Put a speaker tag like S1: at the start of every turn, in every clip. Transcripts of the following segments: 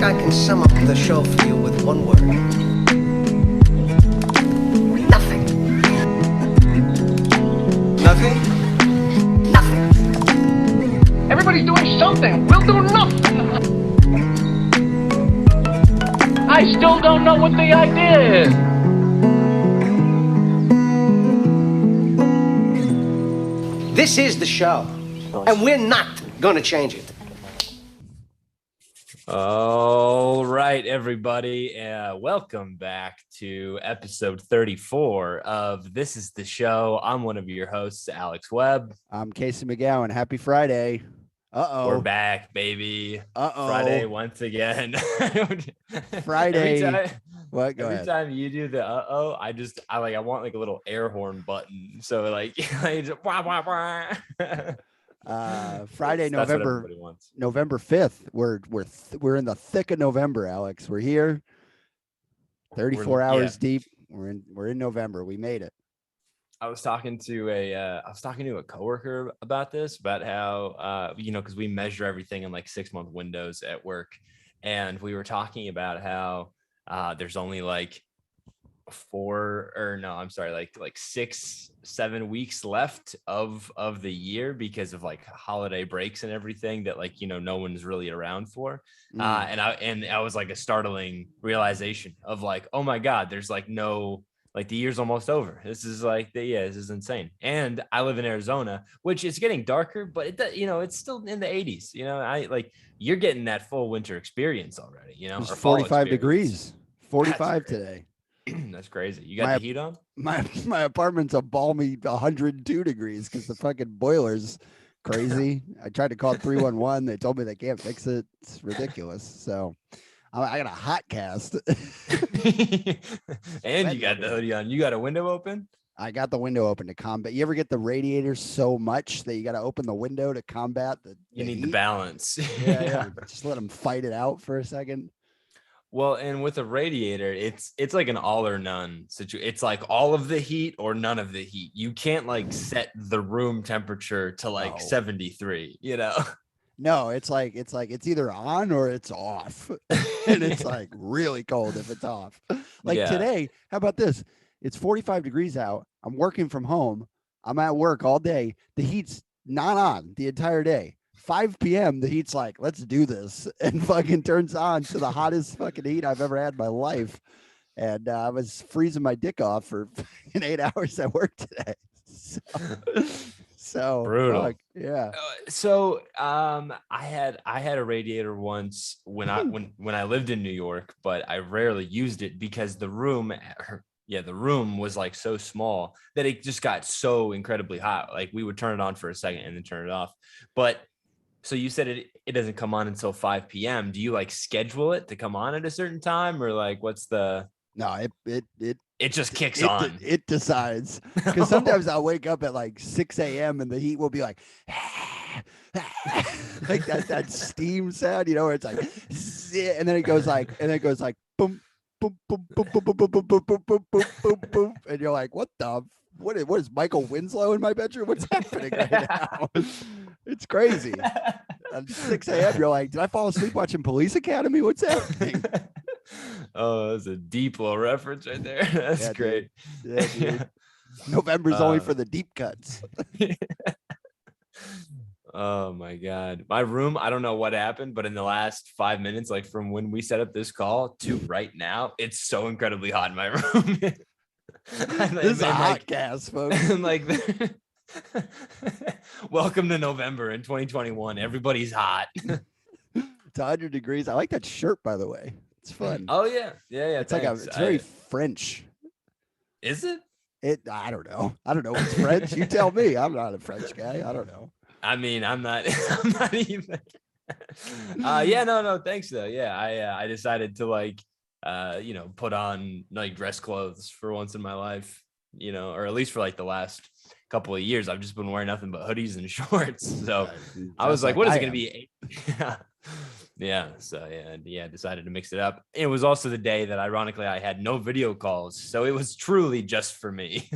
S1: I can sum up the show for you with one word. Nothing. Nothing? Nothing.
S2: Everybody's doing something. We'll do nothing. I still don't know what the idea is.
S1: This is the show, and we're not gonna change it.
S3: All right, everybody. Welcome back to episode 34 of This is the Show. I'm one of your hosts, Alex Webb.
S4: I'm Casey McGowan. Happy Friday.
S3: We're back, baby. Friday once again.
S4: Friday.
S3: Every time you do the I want like a little air horn button. So like, just, wah, wah, wah.
S4: Friday, November 5th. We're in the thick of November, Alex. We're here. 34 hours deep. We're in November. We made it.
S3: I was talking to a coworker about this, about how because we measure everything in like 6-month windows at work, and we were talking about how there's only like 6-7 weeks left of the year because of like holiday breaks and everything that no one's really around for. And I was like a startling realization of like, oh my God, there's like no, like the year's almost over. This is like this is insane. And I live in Arizona, which is getting darker, but it's still in the 80s. You're getting that full winter experience already,
S4: It's 45 degrees, 45 today.
S3: That's crazy. You got the heat on?
S4: My apartment's a balmy 102 degrees because the fucking boiler's crazy. I tried to call 311. They told me they can't fix it. It's ridiculous. So I got a hot cast.
S3: And you got the hoodie on. You got a window open?
S4: I got the window open to combat. You ever get the radiator so much that you got to open the window to combat the
S3: You need
S4: heat?
S3: the balance.
S4: Yeah. Just let them fight it out for a second.
S3: Well, and with a radiator, it's like an all or none situation. It's like all of the heat or none of the heat. You can't like set the room temperature to 73,
S4: No, it's either on or it's off. And it's like really cold if it's off. Today, how about this? It's 45 degrees out. I'm working from home. I'm at work all day. The heat's not on the entire day. 5 p.m. the heat's like, let's do this, and fucking turns on to the hottest fucking heat I've ever had in my life. And I was freezing my dick off for 8 hours at work today. So
S3: brutal.
S4: Yeah.
S3: I had a radiator once when I lived in New York, but I rarely used it because the room was like so small that it just got so incredibly hot. Like we would turn it on for a second and then turn it off. But so you said it doesn't come on until 5 p.m. Do you like schedule it to come on at a certain time, or like what's the?
S4: No,
S3: it just kicks on.
S4: It decides, because sometimes I'll wake up at like 6 a.m. and the heat will be like, like that steam sound, where it's like, and then it goes like boom, boom, boom, boom, boom, boom, boom, boom, boom, boom, boom, boom, boom, and you're like, what is Michael Winslow in my bedroom? What's happening right now? It's crazy. At 6 a.m. you're like, did I fall asleep watching Police Academy? What's happening?
S3: Oh, that's a deep little reference right there. That's great.
S4: Dude. Yeah, dude. November's only for the deep cuts.
S3: Oh my God. My room, I don't know what happened, but in the last 5 minutes, like from when we set up this call to right now, it's so incredibly hot in my room.
S4: This is a hot gas, folks.
S3: I'm like, welcome to November in 2021. Everybody's hot.
S4: It's 100 degrees. I like that shirt, by the way. It's fun.
S3: Oh yeah.
S4: It's it's very French.
S3: Is it?
S4: I don't know. What's French. You tell me. I'm not a French guy. I don't know.
S3: I mean, I'm not even. No, thanks though. Yeah, I decided to put on like dress clothes for once in my life, or at least for like the last couple of years. I've just been wearing nothing but hoodies and shorts. So I was like, what is it going to be? Yeah. So decided to mix it up. It was also the day that ironically I had no video calls. So it was truly just for me.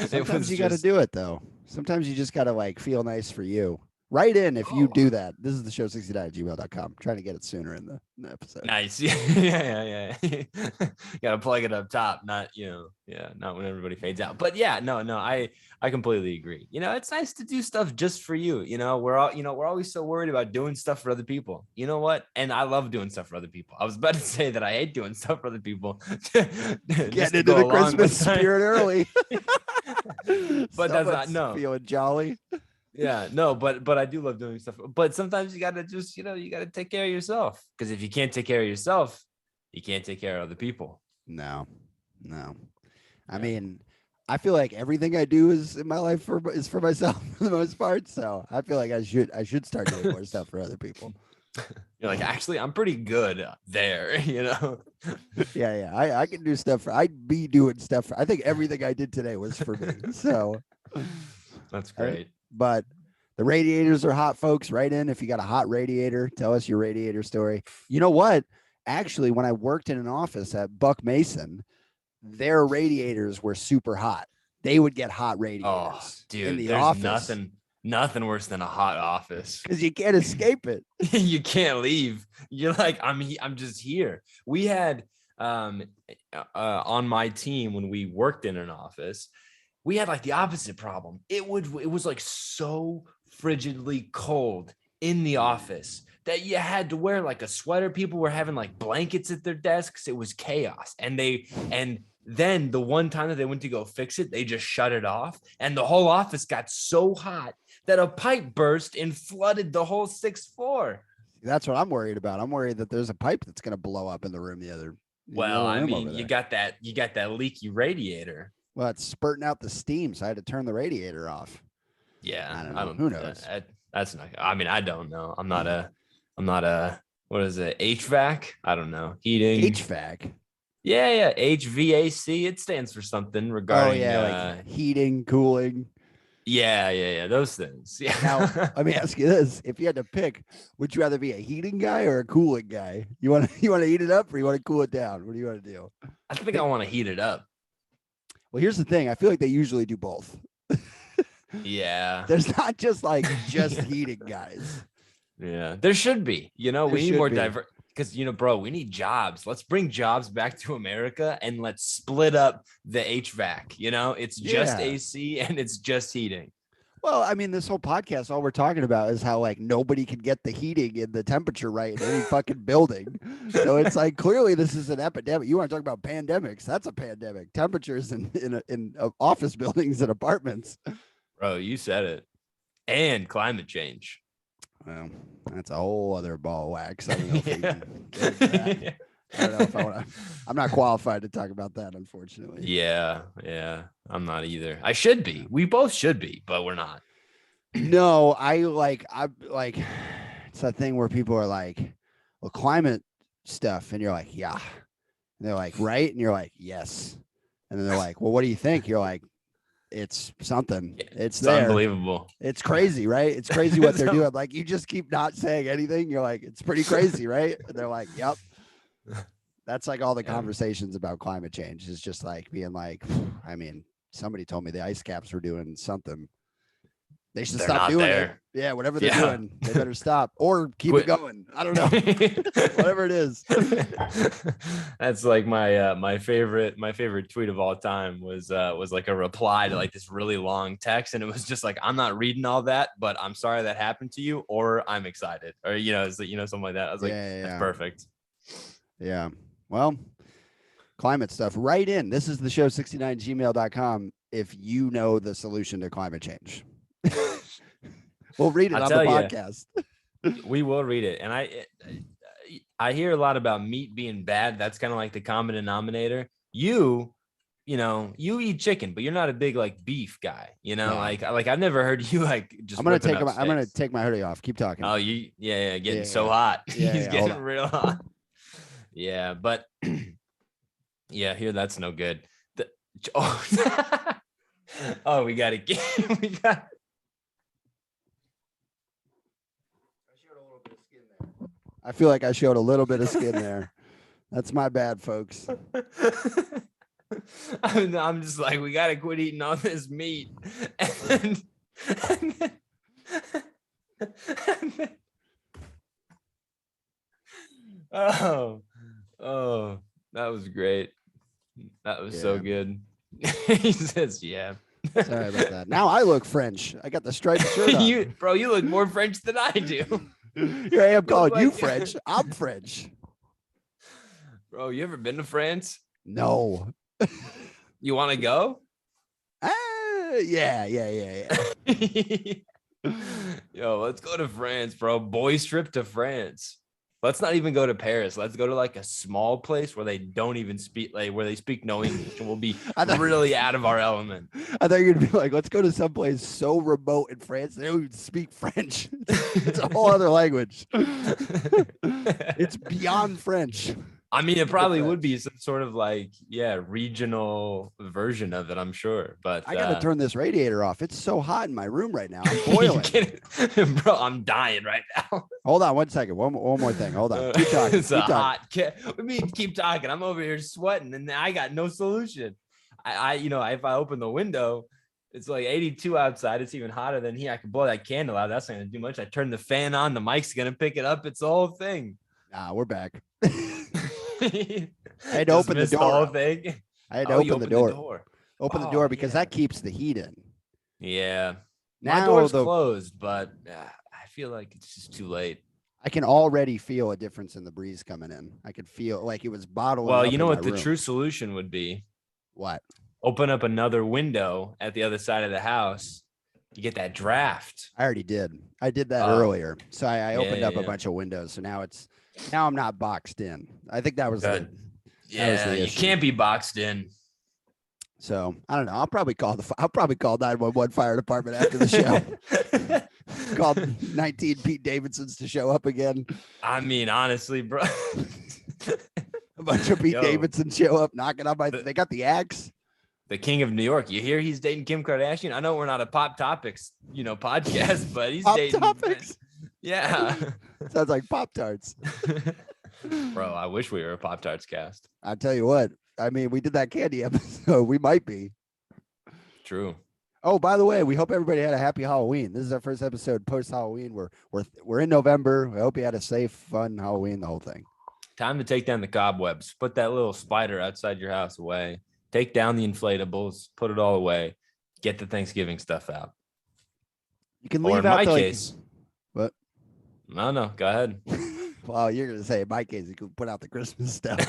S4: Sometimes you got to do it though. Sometimes you just got to like feel nice for you. Write in if you do that. This is the show 69@gmail.com. Trying to get it sooner in the episode.
S3: Nice. Yeah. Gotta plug it up top, not not when everybody fades out. But yeah, no, I completely agree. It's nice to do stuff just for you. We're always so worried about doing stuff for other people. You know what? And I love doing stuff for other people. I was about to say that I hate doing stuff for other people.
S4: Getting into the Christmas spirit early.
S3: But that's not
S4: feeling jolly.
S3: Yeah, no, but I do love doing stuff. But sometimes you gotta just, you gotta take care of yourself. Because if you can't take care of yourself, you can't take care of other people.
S4: No. I mean, I feel like everything I do is in my life is for myself for the most part. So I feel like I should start doing more stuff for other people.
S3: You're like, actually, I'm pretty good there,
S4: Yeah. I can do stuff I'd be doing stuff I think everything I did today was for me. So
S3: that's great.
S4: But the radiators are hot, folks. Write in if you got a hot radiator. Tell us your radiator story. You know what? Actually, when I worked in an office at Buck Mason, their radiators were super hot. They would get hot radiators.
S3: Oh, dude,
S4: in the
S3: there's
S4: office.
S3: nothing worse than a hot office.
S4: Because you can't escape it.
S3: You can't leave. You're like, I'm just here. We had on my team when we worked in an office, we had like the opposite problem. It was like so frigidly cold in the office that you had to wear like a sweater. People were having like blankets at their desks. It was chaos. And then the one time that they went to go fix it, they just shut it off. And the whole office got so hot that a pipe burst and flooded the whole 6th floor.
S4: That's what I'm worried about. I'm worried that there's a pipe that's going to blow up in the room.
S3: Well, I mean, you got that leaky radiator.
S4: Well, it's spurting out the steam, so I had to turn the radiator off.
S3: Yeah,
S4: I don't know. Who knows?
S3: That's not. I mean, I don't know. I'm not a. What is it? HVAC? I don't know. Heating.
S4: HVAC.
S3: Yeah. HVAC. It stands for something regarding.
S4: Like heating, cooling.
S3: Yeah. Those things. Yeah.
S4: Now, let me ask you this: if you had to pick, would you rather be a heating guy or a cooling guy? You want to heat it up or you want to cool it down? What do you want to do?
S3: I think I want to heat it up.
S4: Well, here's the thing. I feel like they usually do both.
S3: Yeah.
S4: There's not just heating guys.
S3: Yeah, there should be. We need more diverse. Because bro, we need jobs. Let's bring jobs back to America and let's split up the HVAC. It's just AC and it's just heating.
S4: Well, I mean, this whole podcast, all we're talking about is how nobody can get the heating and the temperature right in any fucking building. So it's like, clearly this is an epidemic. You want to talk about pandemics? That's a pandemic. Temperatures in office buildings and apartments.
S3: Bro, you said it. And climate change.
S4: Well, that's a whole other ball of wax. I don't know if we can get into that. I don't know if I want to. I'm not qualified to talk about that, unfortunately.
S3: Yeah. I'm not either. I should be. We both should be, but we're not.
S4: No, I'm like, it's that thing where people are like, well, climate stuff. And you're like, yeah. And they're like, right. And you're like, yes. And then they're like, well, what do you think? You're like, it's something. It's there.
S3: Unbelievable.
S4: It's crazy, right? It's crazy what they're doing. Like, you just keep not saying anything. You're like, it's pretty crazy, right? And they're like, yep. That's like all the conversations about climate change is just like being like, I mean, somebody told me the ice caps were doing something. They should stop doing it. Yeah, whatever they're doing, they better stop or keep it going. I don't know. Whatever it is.
S3: That's like my favorite tweet of all time was like a reply to like this really long text, and it was just like, I'm not reading all that, but I'm sorry that happened to you, or I'm excited, or something like that. I was like, that's perfect. Yeah.
S4: Well, climate stuff. Write in. This is the show 69@gmail.com if you know the solution to climate change. We'll read it on the podcast.
S3: We will read it. And I hear a lot about meat being bad. That's kind of like the common denominator. You eat chicken, but you're not a big like beef guy.
S4: No.
S3: Like I've never heard you like just.
S4: I'm gonna take my hoodie off. Keep talking.
S3: Oh, getting so hot. He's getting real hot. Yeah, but here that's no good. Oh, we got to get.
S4: I feel like I showed a little bit of skin there. That's my bad, folks.
S3: I'm just like, we got to quit eating all this meat. Oh, that was great. That was so good. He says, yeah.
S4: Sorry about that. Now I look French. I got the striped shirt on.
S3: You look more French than I do.
S4: Here I am calling you
S3: like-
S4: French. I'm French.
S3: Bro, you ever been to France?
S4: No.
S3: You want to go?
S4: Yeah.
S3: Yo, let's go to France, bro. Boys trip to France. Let's not even go to Paris. Let's go to like a small place where they don't even speak, like where they speak no English, and we'll be really out of our element.
S4: I thought you were gonna be like, let's go to someplace so remote in France they don't even speak French. It's a whole other language. It's beyond French.
S3: I mean, it probably would be some sort of like, regional version of it, I'm sure. But
S4: I gotta turn this radiator off. It's so hot in my room right now. I'm boiling.
S3: Bro, I'm dying right now.
S4: Hold on 1 second. One more thing. Hold on. Keep talking.
S3: It's What do you mean keep talking? I'm over here sweating and I got no solution. I if I open the window, it's like 82 outside. It's even hotter than here. I could blow that candle out. That's not gonna do much. I turn the fan on. The mic's gonna pick it up. It's the whole thing.
S4: Nah, we're back.
S3: I
S4: had to open the door.
S3: The whole thing.
S4: I had to open the door. Open the door because
S3: yeah.
S4: that keeps the heat in.
S3: Yeah.
S4: Now
S3: my door's closed, but I feel like it's just too late.
S4: I can already feel a difference in the breeze coming in. I could feel like it was bottling.
S3: Well,
S4: up
S3: you know
S4: in
S3: what
S4: my
S3: the
S4: room.
S3: true solution would be?
S4: What?
S3: Open up another window at the other side of the house. You get that draft.
S4: I already did. I did that earlier. So I opened up a
S3: yeah.
S4: bunch of windows. So now I'm not boxed in. I think that was
S3: Good.
S4: that was the
S3: You
S4: issue.
S3: can't be boxed in.
S4: So I don't know. I'll probably call 911 fire department after the show. Call 19 Pete Davidsons to show up again.
S3: I mean, honestly, bro.
S4: A bunch of Pete Davidsons show up knocking on they got the axe.
S3: The king of New York. You hear he's dating Kim Kardashian? I know we're not a Pop Topics, podcast, but he's
S4: Pop
S3: dating.
S4: Topics?
S3: Yeah.
S4: Sounds like Pop-Tarts.
S3: Bro, I wish we were a Pop-Tarts cast.
S4: I'll tell you what. I mean, we did that candy episode. We might be.
S3: True.
S4: Oh, by the way, we hope everybody had a happy Halloween. This is our first episode post-Halloween. We're in November. We hope you had a safe, fun Halloween, the whole thing.
S3: Time to take down the cobwebs. Put that little spider outside your house away. Take down the inflatables. Put it all away. Get the Thanksgiving stuff out.
S4: You can
S3: Or
S4: leave
S3: in
S4: out
S3: my
S4: the,
S3: case.
S4: What?
S3: No, go ahead.
S4: Well, you're gonna say in my case you can put out the Christmas stuff.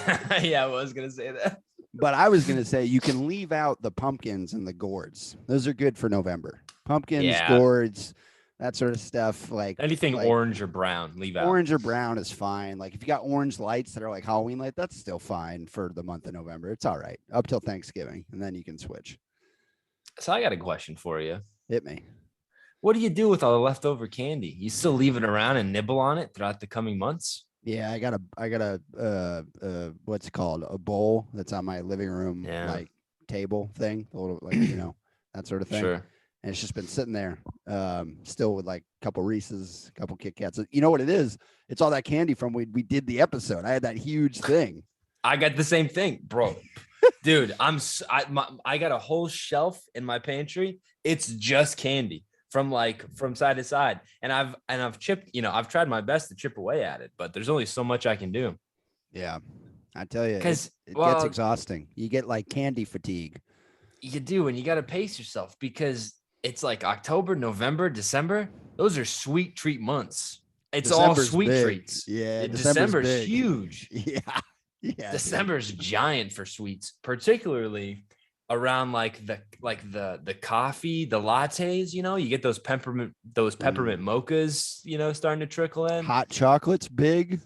S3: Yeah, I was gonna say that.
S4: But I was gonna say you can leave out the pumpkins and the gourds. Those are good for November. Pumpkins, gourds, that sort of stuff. Like
S3: anything orange or brown, leave out.
S4: Orange or brown is fine. Like if you got orange lights that are like Halloween light, that's still fine for the month of November. It's all right up till Thanksgiving, and then you can switch.
S3: So I got a question for you.
S4: Hit me.
S3: What do you do with all the leftover candy? You still leave it around and nibble on it throughout the coming months?
S4: Yeah, I got a what's it called? A bowl that's on my living room like table thing, a little like that sort of thing.
S3: Sure.
S4: And it's just been sitting there, still with like a couple Reese's, a couple Kit Kats. You know what it is? It's all that candy from we did the episode. I had that huge thing.
S3: I got the same thing, bro. Dude, I got a whole shelf in my pantry. It's just candy from side to side, and I've chipped. I've tried my best to chip away at it, but there's only so much I can do.
S4: Yeah, I tell you,
S3: because
S4: it gets exhausting. You get like candy fatigue.
S3: You do, and you got to pace yourself because it's like October, November, December. Those are sweet treat months. It's December's all sweet treats.
S4: Yeah,
S3: December's huge.
S4: Yeah.
S3: December's giant for sweets, particularly around like the coffee, the lattes. You get those peppermint mochas. Starting to trickle in.
S4: Hot chocolate's big.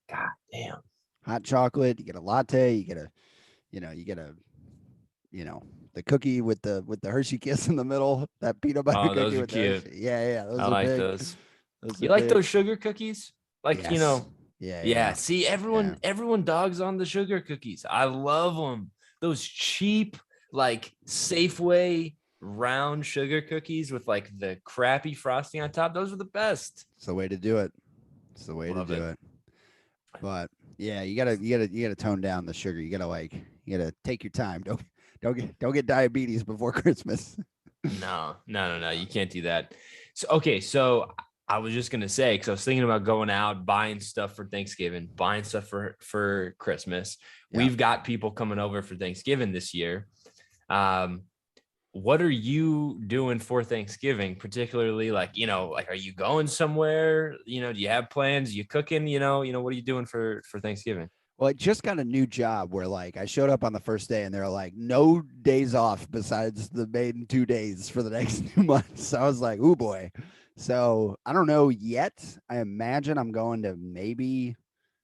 S3: God damn.
S4: Hot chocolate. You get a latte. You get a the cookie with the Hershey Kiss in the middle. That peanut butter cookie.
S3: Those are
S4: with
S3: cute.
S4: Yeah.
S3: I like
S4: big.
S3: those. You like those sugar cookies?
S4: Yes. Yeah.
S3: See, everyone dogs on the sugar cookies. I love them. Those cheap, like Safeway round sugar cookies with like the crappy frosting on top. Those are the best.
S4: It's the way to do it. It's the way to do it. But yeah, you gotta tone down the sugar. You gotta take your time. Don't get diabetes before Christmas.
S3: No. You can't do that. So I was just gonna say, because I was thinking about going out, buying stuff for Thanksgiving, buying stuff for Christmas.
S4: Yeah.
S3: We've got people coming over for Thanksgiving this year. What are you doing for Thanksgiving? Particularly, like, are you going somewhere? Do you have plans? You cooking? What are you doing for Thanksgiving?
S4: Well, I just got a new job where like I showed up on the first day and they're like, no days off besides the main 2 days for the next 2 months. So I was like, oh boy. So I don't know yet. I imagine I'm going to maybe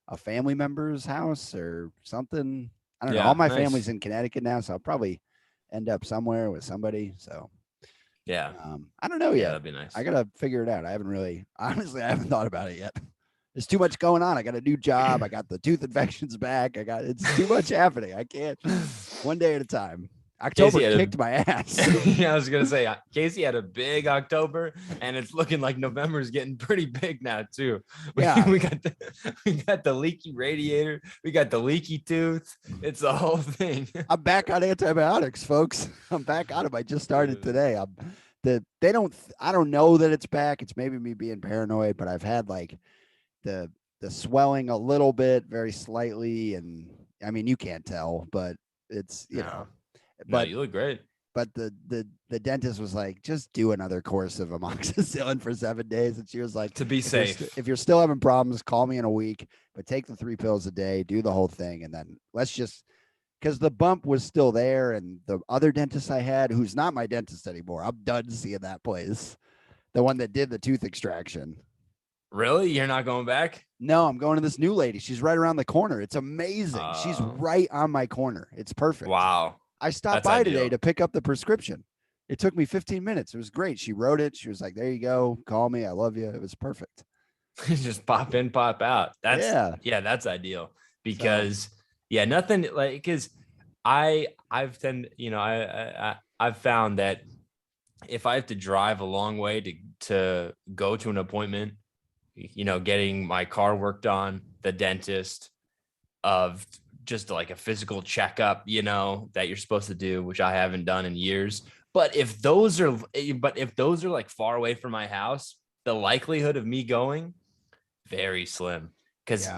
S4: a family member's house or something. I don't know. All my
S3: nice.
S4: family's in Connecticut now, so I'll probably end up somewhere with somebody. So
S3: yeah,
S4: I don't know yet.
S3: That'd be nice.
S4: I gotta figure it out. I haven't thought about it yet. There's too much going on. I got a new job. I got the tooth infections back. It's too much happening. I can't. One day at a time. October kicked my ass.
S3: Yeah, I was gonna say Casey had a big October, and it's looking like November's getting pretty big now too.
S4: Yeah.
S3: we got the leaky radiator, we got the leaky tooth. It's the whole thing.
S4: I'm back on antibiotics, folks. I'm back on them. I just started today. I don't know that it's back. It's maybe me being paranoid, but I've had like the swelling a little bit, very slightly, and I mean you can't tell, but it's
S3: But you look great.
S4: But the dentist was like, just do another course of amoxicillin for 7 days. And she was like,
S3: to be safe.
S4: If you're still having problems, call me in a week, but take the 3 pills a day, do the whole thing. And then let's just, because the bump was still there. And the other dentist I had, who's not my dentist anymore, I'm done seeing that place. The one that did the tooth extraction.
S3: Really? You're not going back?
S4: No, I'm going to this new lady. She's right around the corner. It's amazing. She's right on my corner. It's perfect.
S3: Wow.
S4: I stopped by today to pick up the prescription. It took me 15 minutes. It was great. She wrote it. She was like, there you go. Call me. I love you. It was perfect.
S3: Just pop in, pop out. That's ideal because nothing like, because I've found that if I have to drive a long way to go to an appointment, getting my car worked on, the dentist, of just like a physical checkup, that you're supposed to do, which I haven't done in years. But if those are like far away from my house, the likelihood of me going, very slim. Because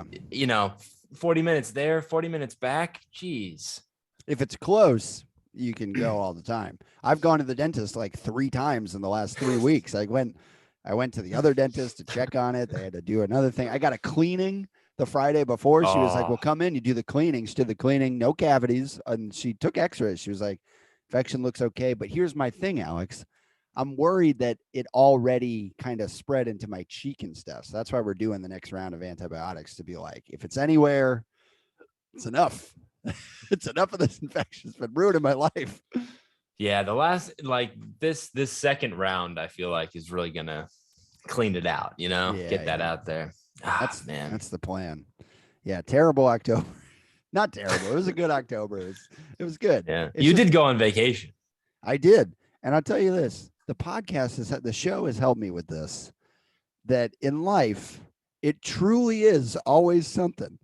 S3: 40 minutes there, 40 minutes back. Geez.
S4: If it's close, you can go all the time. I've gone to the dentist like 3 times in the last 3 weeks. I went to the other dentist to check on it. They had to do another thing. I got a cleaning the Friday before. She was like, well, come in, you do the cleaning. She did the cleaning, no cavities. And she took x-rays. She was like, infection looks okay. But here's my thing, Alex. I'm worried that it already kind of spread into my cheek and stuff. So that's why we're doing the next round of antibiotics, to be like, if it's anywhere, it's enough. It's enough of this infection. It's been ruining my life.
S3: Yeah, the last, like this second round, I feel like is really gonna clean it out, get that out there. That's the plan. Yeah, terrible October. Not terrible. It was a good October. It was good. Yeah, you did go on vacation.
S4: I did, and I'll tell you this: the show has helped me with this. That in life, it truly is always something.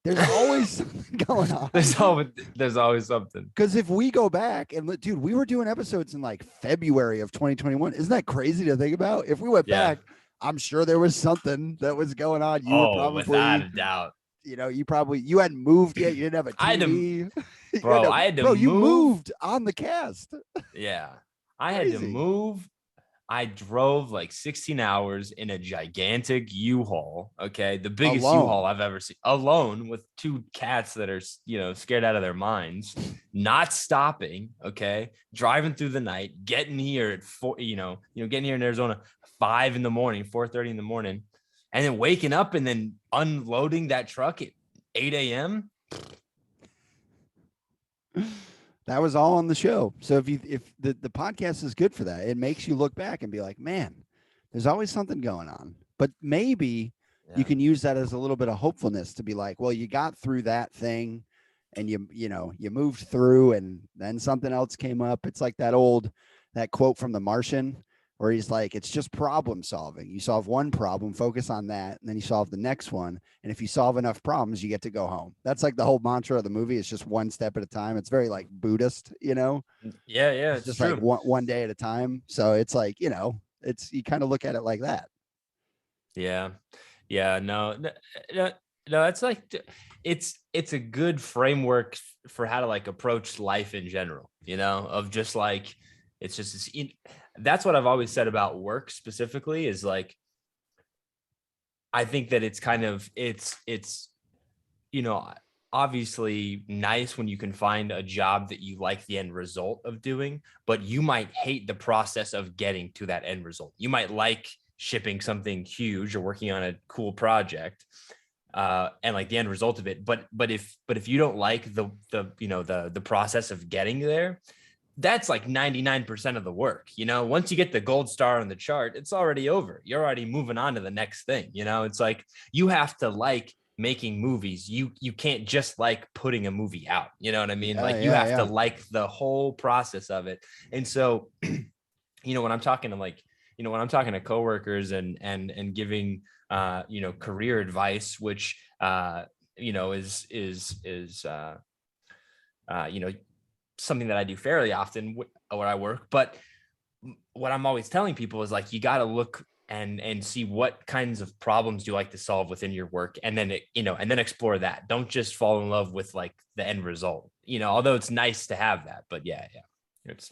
S4: There's always something going on.
S3: There's always something.
S4: Because if we go back and dude, we were doing episodes in like February of 2021. Isn't that crazy to think about? If we went back, I'm sure there was something that was going on. You were probably,
S3: without a doubt.
S4: You hadn't moved yet. You didn't have a TV.
S3: You
S4: moved on the cast.
S3: Yeah. I had to move. I drove like 16 hours in a gigantic U-Haul. Okay. The biggest U-Haul I've ever seen, alone with 2 cats that are, scared out of their minds, not stopping. Okay. Driving through the night, getting here at 4, getting here in Arizona, 5 in the morning, 4:30 in the morning, and then waking up and then unloading that truck at 8 a.m.
S4: That was all on the show. So if the podcast is good for that, it makes you look back and be like, man, there's always something going on. But maybe you can use that as a little bit of hopefulness to be like, well, you got through that thing and you moved through and then something else came up. It's like that quote from The Martian where he's like, it's just problem solving. You solve one problem, focus on that, and then you solve the next one. And if you solve enough problems, you get to go home. That's like the whole mantra of the movie. It's just one step at a time. It's very like Buddhist,
S3: Yeah.
S4: It's just true. Like one day at a time. So it's like, It's, you kind of look at it like that.
S3: Yeah. Yeah. No, it's like, it's a good framework for how to like approach life in general, of just like, it's just, that's what I've always said about work specifically is like, I think that it's kind of, it's, obviously nice when you can find a job that you like the end result of doing, but you might hate the process of getting to that end result. You might like shipping something huge or working on a cool project, and like the end result of it. But if you don't like the process of getting there, that's like 99% of the work. Once you get the gold star on the chart, it's already over. You're already moving on to the next thing. It's like you have to like making movies. You can't just like putting a movie out. You know what I mean? Like you have to like the whole process of it. And so, when I'm talking to when I'm talking to coworkers and giving career advice, which is something that I do fairly often where I work. But what I'm always telling people is like, you got to look and see what kinds of problems you like to solve within your work. And then, and then explore that. Don't just fall in love with like the end result, although it's nice to have that, but yeah. It's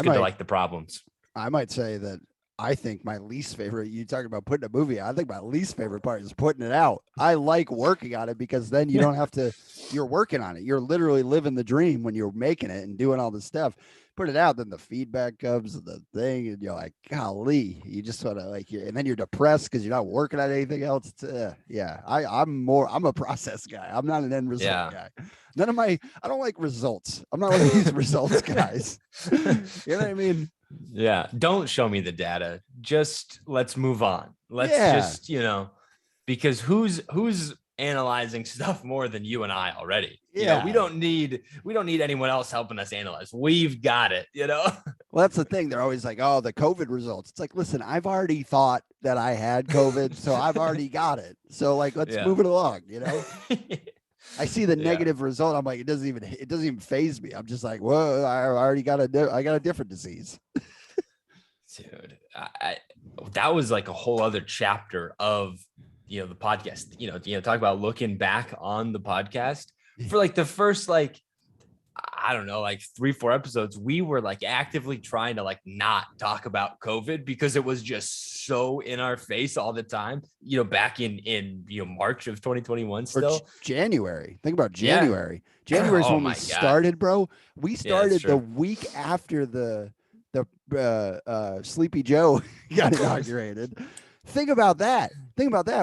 S3: good to like the problems.
S4: I might say that I think my least favorite, you talking about putting a movie out, I think my least favorite part is putting it out. I like working on it because then you don't have to, you're working on it. You're literally living the dream when you're making it and doing all this stuff. Put it out, then the feedback comes, the thing, and you're like, golly, you just sort of like, and then you're depressed because you're not working on anything else. I'm a process guy. I'm not an end result guy. I don't like results. I'm not one of these results guys. You know what I mean?
S3: Yeah. Don't show me the data. Just let's move on. Let's just, because who's analyzing stuff more than you and I already? We don't need anyone else helping us analyze. We've got it, Well,
S4: that's the thing. They're always like, oh, the COVID results. It's like, listen, I've already thought that I had COVID, so I've already got it. So like, let's move it along, I see the negative result. I'm like, it doesn't even faze me. I'm just like, whoa, I already got a different disease.
S3: Dude, that was like a whole other chapter of, the podcast, talk about looking back on the podcast for like the first, like, I don't know, like 3-4 episodes, we were like actively trying to like not talk about COVID because it was just so in our face all the time, back in March of 2021 still. Or
S4: January. Think about January. January is when we started, bro. We started the week after the Sleepy Joe got inaugurated. Think about that.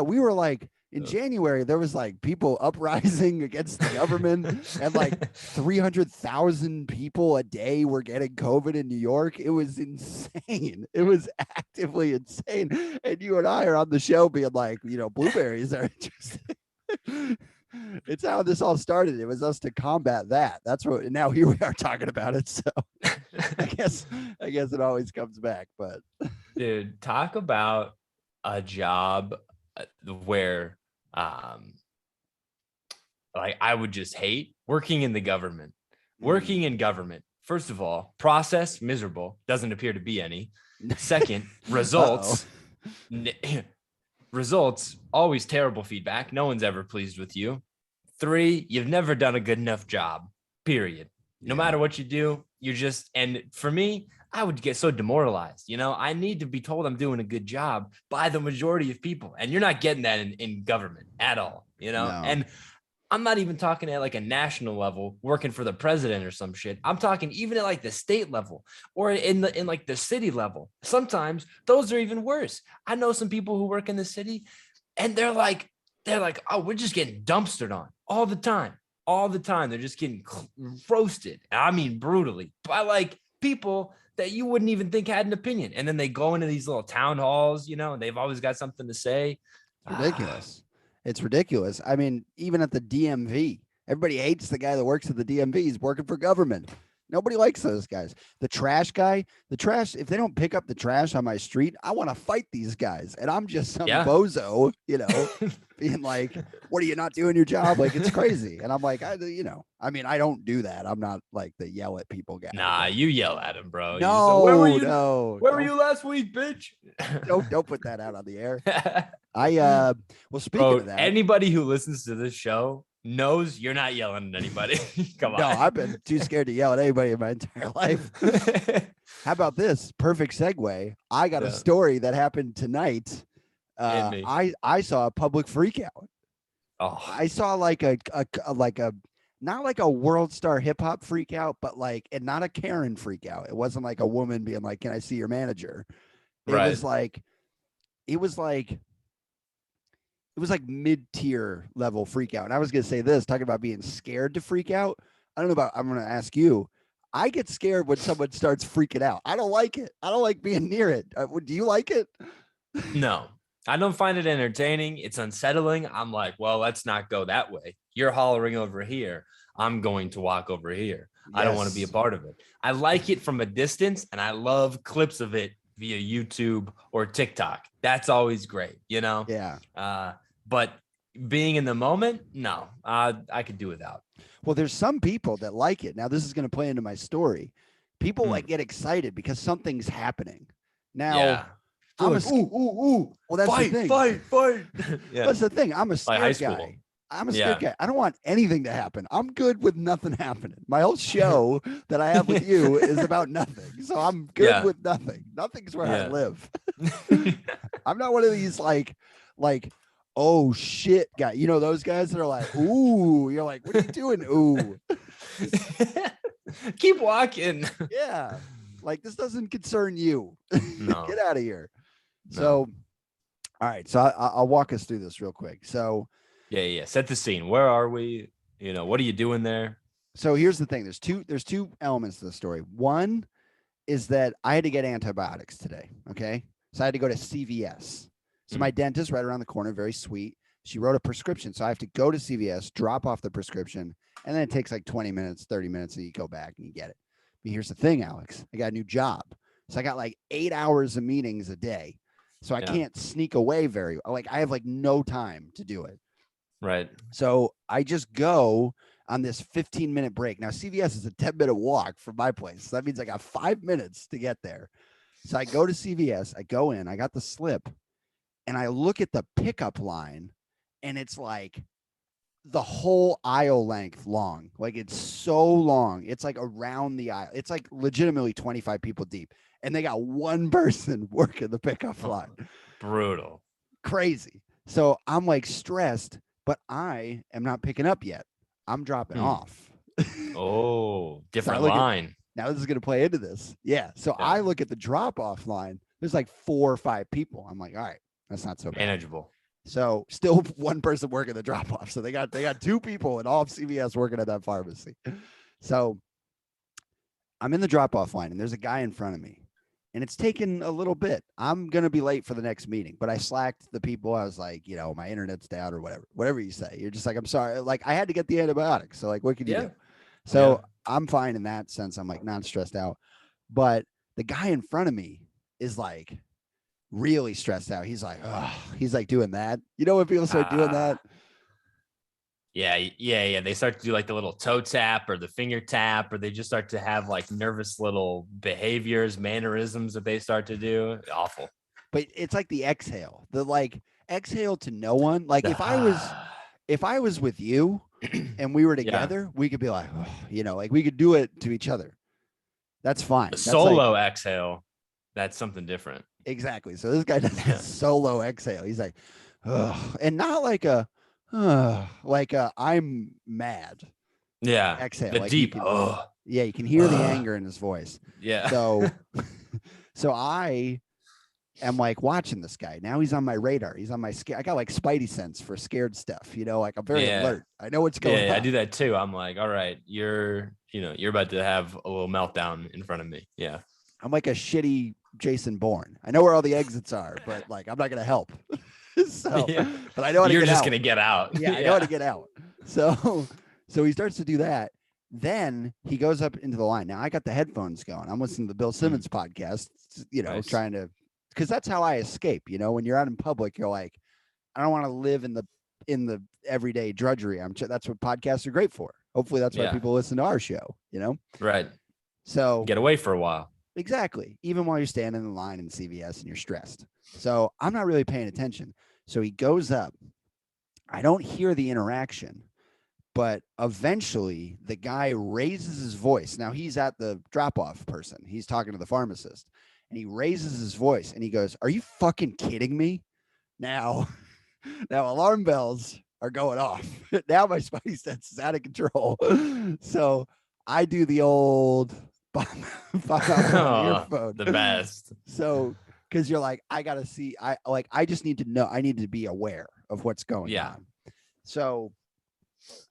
S4: We were like, in January, there was like people uprising against the government and like 300,000 people a day were getting COVID in New York. It was insane. It was actively insane. And you and I are on the show being like, blueberries are just, it's how this all started. It was us to combat that. That's what, and now here we are talking about it. So I guess it always comes back, but
S3: dude, talk about a job where like I would just hate working in the government. Working in government, first of all, process miserable, doesn't appear to be any. Second, results results always terrible feedback, no one's ever pleased with you. 3, you've never done a good enough job, period. No matter what you do, you're just, and for me, I would get so demoralized. I need to be told I'm doing a good job by the majority of people. And you're not getting that in government at all, No. And I'm not even talking at like a national level, working for the president or some shit. I'm talking even at like the state level or in like the city level. Sometimes those are even worse. I know some people who work in the city and they're like, oh, we're just getting dumpstered on all the time. They're just getting roasted. I mean, brutally by like people that you wouldn't even think had an opinion. And then they go into these little town halls, and they've always got something to say.
S4: Ridiculous. It's ridiculous. I mean, even at the DMV, everybody hates the guy that works at the DMV. He's working for government. Nobody likes those guys. The trash guy, if they don't pick up the trash on my street, I want to fight these guys. And I'm just some bozo, being like, what are you not doing your job? Like, it's crazy. And I'm like, I don't do that. I'm not like the yell at people guy.
S3: Nah, you yell at him, bro.
S4: No,
S3: where were you last week, bitch?
S4: don't put that out on the air. Well, speaking of that,
S3: anybody who listens to this show knows you're not yelling at anybody. Come on.
S4: No, I've been too scared to yell at anybody in my entire life. How about this? Perfect segue. I got a story that happened tonight. I saw a public freak out.
S3: Oh,
S4: I saw like a not like a world star hip hop freak out, but and not a Karen freak out. It wasn't like a woman being like, "Can I see your manager?" It was like mid-tier level freak out. And I was going to say this, talking about being scared to freak out. I'm going to ask you, I get scared when someone starts freaking out. I don't like it. I don't like being near it. Do you like it?
S3: No, I don't find it entertaining. It's unsettling. I'm like, well, let's not go that way. You're hollering over here. I'm going to walk over here. Yes. I don't want to be a part of it. I like it from a distance, and I love clips of it via YouTube or TikTok. That's always great,
S4: Yeah.
S3: But being in the moment, no, I could do without.
S4: Well, there's some people that like it. Now, this is going to play into my story. People get excited because something's happening. Now, I'm ooh. Well, that's the thing.
S3: Fight.
S4: That's the thing. I'm a scared guy. I'm a scared guy. I don't want anything to happen. I'm good with nothing happening. My whole show that I have with you is about nothing. So I'm good with nothing. Nothing's where I live. I'm not one of these like, oh shit guy. Those guys that are like, ooh, you're like, what are you doing? Ooh.
S3: Keep walking.
S4: Yeah. Like, this doesn't concern you.
S3: No.
S4: Get out of here. No. So, all right. So I'll walk us through this real quick. So
S3: yeah. Set the scene. Where are we? What are you doing there?
S4: So here's the thing. There's two elements to the story. One is that I had to get antibiotics today. Okay. So I had to go to CVS. So my dentist right around the corner, very sweet. She wrote a prescription. So I have to go to CVS, drop off the prescription, and then it takes like 20 minutes, 30 minutes, and you go back and you get it. But here's the thing, Alex. I got a new job. So I got like 8 hours of meetings a day. So I can't sneak away I have like no time to do it.
S3: Right.
S4: So I just go on this 15-minute break. Now, CVS is a 10-minute walk from my place. So that means I got 5 minutes to get there. So I go to CVS. I go in. I got the slip. And I look at the pickup line, and it's like the whole aisle length long. Like, it's so long. It's like around the aisle. It's like legitimately 25 people deep. And they got one person working the pickup line.
S3: Brutal.
S4: Crazy. So I'm like stressed, but I am not picking up yet. I'm dropping off.
S3: Oh, different line.
S4: Now this is going to play into this. Yeah. So I look at the drop off line. There's like 4 or 5 people. I'm like, all right, that's not so bad.
S3: Manageable.
S4: So still one person working the drop off. So they got 2 people in all of CVS working at that pharmacy. So I'm in the drop off line, and there's a guy in front of me, and it's taken a little bit. I'm going to be late for the next meeting, but I slacked the people. I was like, my internet's down or whatever you say. You're just like, I'm sorry. Like, I had to get the antibiotics. So like, what can you do? So I'm fine in that sense. I'm like not stressed out, but the guy in front of me is like really stressed out. He's like, oh, he's like doing that. When people start doing that?
S3: Yeah. They start to do like the little toe tap or the finger tap, or they just start to have like nervous little behaviors, mannerisms that they start to do. Awful.
S4: But it's like the exhale, exhale to no one. Like if I was with you and we were together, we could be like, oh, like we could do it to each other. That's fine.
S3: The solo exhale. That's something different.
S4: Exactly. So this guy does a solo exhale. He's like, oh, and not like I'm mad.
S3: Yeah.
S4: Exhale.
S3: The
S4: like
S3: deep.
S4: You can hear the anger in his voice.
S3: Yeah.
S4: So I am like watching this guy. Now he's on my radar. He's on my I got like spidey sense for scared stuff. Like I'm very alert. I know what's going on.
S3: I do that too. I'm like, all right, you're about to have a little meltdown in front of me. Yeah.
S4: I'm like a shitty Jason Bourne. I know where all the exits are, but like I'm not gonna help. But I know how to
S3: You're
S4: get
S3: just
S4: out.
S3: gonna get out.
S4: Yeah, I know how to get out. So he starts to do that. Then he goes up into the line. Now I got the headphones going. I'm listening to the Bill Simmons podcast,
S3: Nice.
S4: trying to, because that's how I escape. When you're out in public, you're like, I don't want to live in the everyday drudgery. That's what podcasts are great for. Hopefully that's why people listen to our show,
S3: Right.
S4: So
S3: Get away for a while.
S4: exactly. Even while you're standing in line in CVS and you're stressed. So I'm not really paying attention. So he goes up. I don't hear the interaction, but eventually the guy raises his voice. Now he's at the drop-off person. He's talking to the pharmacist, and he raises his voice and he goes, "Are you fucking kidding me?" Now alarm bells are going off. Now my spidey sense is out of control. So I do the old earphone.
S3: The best.
S4: So because you're like, I gotta see, I just need to know, I need to be aware of what's going on. So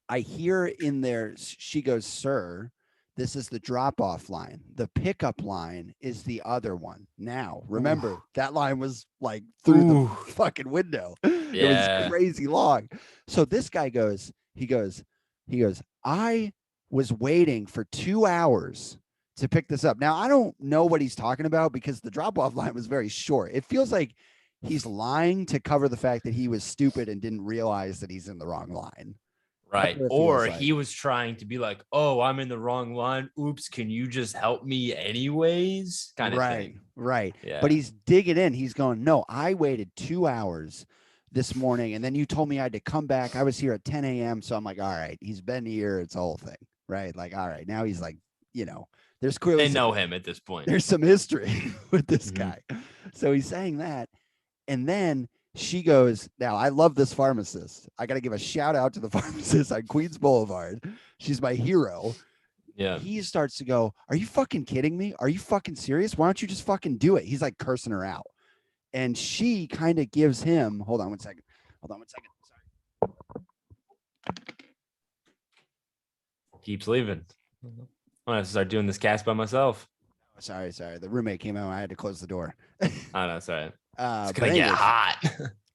S4: I hear in there, she goes, "Sir, this is the drop-off line. The pickup line is the other one." Now, remember, that line was like through the fucking window. It was crazy long. So this guy goes, he goes, "I was waiting for 2 hours to pick this up." Now, I don't know what he's talking about because the drop-off line was very short. It feels like he's lying to cover the fact that he was stupid and didn't realize that he's in the wrong line.
S3: Right. Or he was trying to be like, "Oh, I'm in the wrong line. Oops, can you just help me anyways?" Kind of thing.
S4: Right.
S3: Yeah.
S4: But he's digging in. He's going, "No, I waited 2 hours this morning, and then you told me I had to come back. I was here at 10 a.m. So I'm like, all right, he's been here. It's a whole thing. Right. Like, all right. Now he's like, there's clearly
S3: they know him at this point.
S4: There's some history with this guy. So he's saying that. And then she goes, now I love this pharmacist. I got to give a shout out to the pharmacist on Queens Boulevard. She's my hero.
S3: Yeah.
S4: He starts to go, "Are you fucking kidding me? Are you fucking serious? Why don't you just fucking do it?" He's like cursing her out. And she kind of gives him, hold on one second. Sorry.
S3: Keeps leaving. I'm gonna have to start doing this cast by myself.
S4: Sorry. The roommate came out. I had to close the door.
S3: Oh no, sorry.
S4: It's
S3: gonna get hot.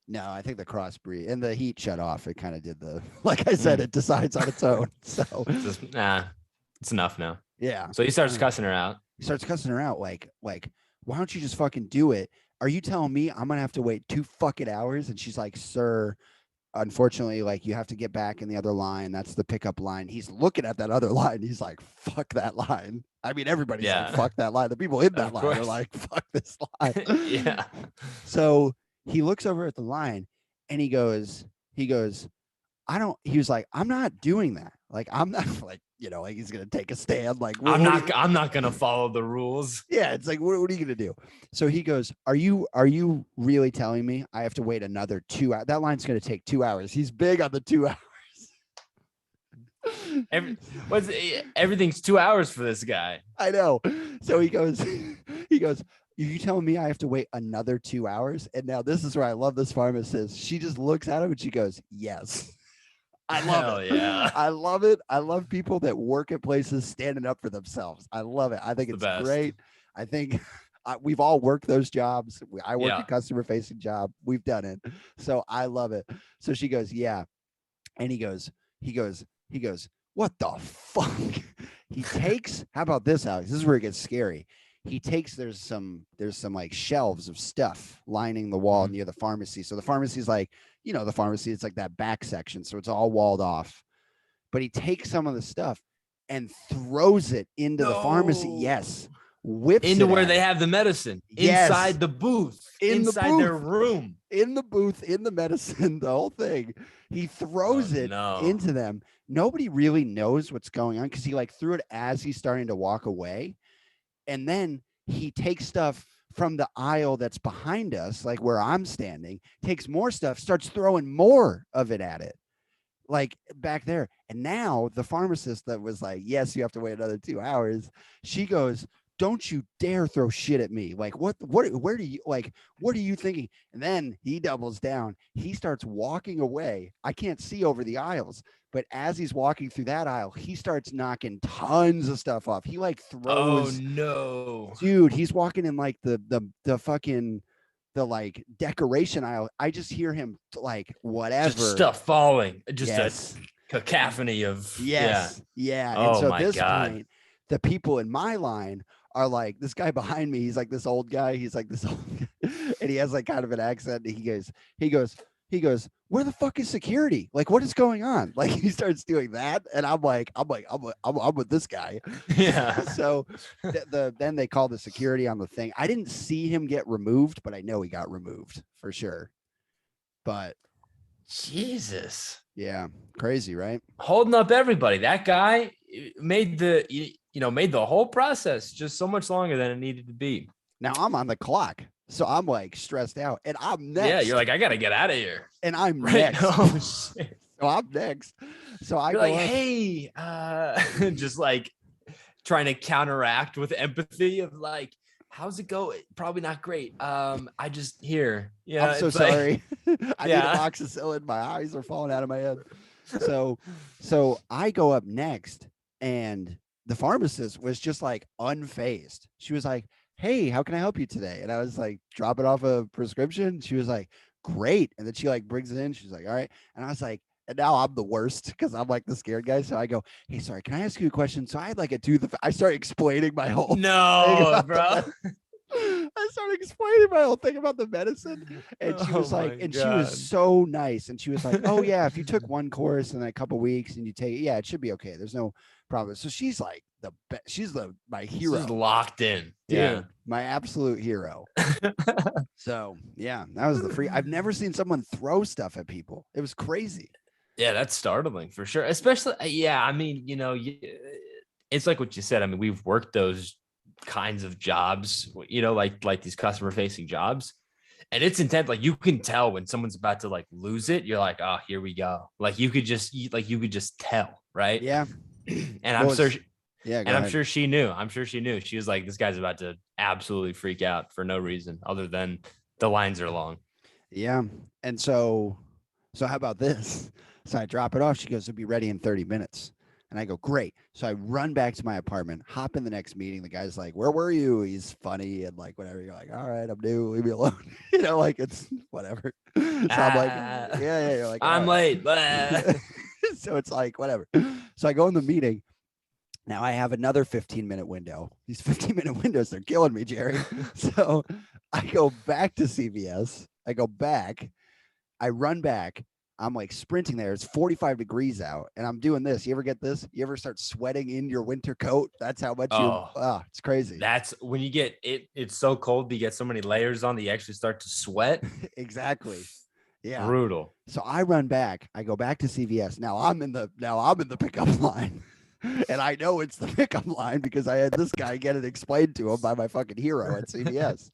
S4: No, I think the crossbreed and the heat shut off. It kind of did like I said, it decides on its own. So
S3: it's enough now.
S4: Yeah.
S3: So he starts cussing her out.
S4: He starts cussing her out like, why don't you just fucking do it? Are you telling me I'm gonna have to wait 2 fucking hours? And she's like, "Sir, unfortunately, like you have to get back in the other line. That's the pickup line." He's looking at that other line. He's like, "Fuck that line." I mean, everybody's like, "Fuck that line." The people in that line are like, "Fuck this line."
S3: Yeah.
S4: So he looks over at the line and he goes, he was like, "I'm not doing that. Like, I'm not like, like he's going to take a stand. Like,
S3: I'm not going to follow the rules.
S4: Yeah. It's like, what are you going to do? So he goes, are you really telling me I have to wait another 2 hours? That line's going to take 2 hours. He's big on the 2 hours.
S3: Everything's 2 hours for this guy.
S4: I know. So he goes, "You telling me I have to wait another 2 hours?" And now this is where I love this pharmacist. She just looks at him and she goes, "Yes." I love it.
S3: Yeah.
S4: I love it. I love people that work at places standing up for themselves. I love it. I think it's great. I think we've all worked those jobs. I work a customer facing job. We've done it. So I love it. So she goes, "Yeah." And he goes, "What the fuck?" He takes, how about this, Alex? This is where it gets scary. He takes, there's some like shelves of stuff lining the wall near the pharmacy. So the pharmacy's like, the pharmacy, it's like that back section. So it's all walled off. But he takes some of the stuff and throws it into the pharmacy. Yes. Whips
S3: into
S4: it
S3: where
S4: at
S3: they
S4: him.
S3: have the medicine.
S4: Yes.
S3: Inside the booth. Inside their room.
S4: In the booth, in the medicine, the whole thing. He throws it into them. Nobody really knows what's going on because he like threw it as he's starting to walk away. And then he takes stuff from the aisle that's behind us, like where I'm standing, takes more stuff, starts throwing more of it at it, like back there. And now the pharmacist that was like, "Yes, you have to wait another 2 hours." She goes, "Don't you dare throw shit at me. Like, where do you, like, what are you thinking?" And then he doubles down. He starts walking away. I can't see over the aisles, but as he's walking through that aisle, he starts knocking tons of stuff off. He like throws.
S3: Oh no,
S4: dude, he's walking in like the fucking, the like decoration aisle. I just hear him like whatever
S3: just stuff falling. Just
S4: yes.
S3: cacophony of
S4: Yes. Yeah. And
S3: Oh
S4: so at
S3: my
S4: this
S3: God.
S4: point, the people in my line are like, this guy behind me, he's like this old guy. He's like this old and he has like kind of an accent. And he goes, where the fuck is security? Like, what is going on? Like he starts doing that. And I'm with this guy.
S3: Yeah.
S4: So then they call the security on the thing. I didn't see him get removed, but I know he got removed for sure. But
S3: Jesus.
S4: yeah, crazy, right?
S3: Holding up everybody. That guy made made the whole process just so much longer than it needed to be.
S4: Now I'm on the clock, so I'm like stressed out, and I'm next.
S3: Yeah, you're like, I gotta get out of here.
S4: And I'm
S3: Right.
S4: next.
S3: Oh shit.
S4: So I'm next. So I
S3: You're
S4: go
S3: like,
S4: up.
S3: hey, just like trying to counteract with empathy of like, how's it go? Probably not great. I just here. Yeah.
S4: I'm so
S3: it's like-
S4: sorry. I need
S3: Yeah.
S4: amoxicillin. My eyes are falling out of my head. So I go up next, and the pharmacist was just like unfazed. She was like, hey, how can I help you today? And I was like, dropping off a prescription. She was like, great. And then she like brings it in. She's like, all right. And I was like, and now I'm the worst because I'm like the scared guy. So I go, hey, sorry, can I ask you a question? So I had like a tooth. I start explaining my whole
S3: No, bro.
S4: I started explaining my whole thing about the medicine, and she was
S3: Oh
S4: like,
S3: my
S4: and she
S3: God.
S4: was so nice, and she was like, oh yeah, if you took one course in a couple weeks and you take it, yeah, it should be okay. There's no problem. So she's like the best. She's my hero.
S3: She's locked in.
S4: Dude,
S3: Yeah.
S4: my absolute hero. So yeah, that was the free. I've never seen someone throw stuff at people. It was crazy.
S3: Yeah, that's startling for sure. Especially, yeah, I mean, it's like what you said. I mean, we've worked those kinds of jobs, like these customer facing jobs. And it's intense. Like you can tell when someone's about to like lose it. You're like, oh, here we go. Like you could just tell, right?
S4: Yeah.
S3: And I'm sure,
S4: yeah,
S3: and I'm sure she knew. I'm sure she knew. She was like, this guy's about to absolutely freak out for no reason other than the lines are long.
S4: Yeah. And so how about this? So I drop it off. She goes, it'll be ready in 30 minutes. And I go, great. So I run back to my apartment, hop in the next meeting. The guy's like, where were you? He's funny and like whatever. You're like, all right, I'm new. Leave me alone. Like it's whatever. So I'm like, yeah. You're like,
S3: I'm
S4: right.
S3: late.
S4: So it's like whatever. So I go in the meeting. Now I have another 15-minute window. These 15-minute windows, they're killing me, Jerry. So I go back to CVS. I go back. I run back. I'm like sprinting there. It's 45 degrees out, and I'm doing this. You ever get this? You ever start sweating in your winter coat? That's how much it's crazy.
S3: That's when you get it. It's so cold. You get so many layers on that you actually start to sweat.
S4: Exactly. Yeah.
S3: Brutal.
S4: So I run back. I go back to CVS. Now I'm in the pickup line. And I know it's the pickup line because I had this guy get it explained to him by my fucking hero at CVS.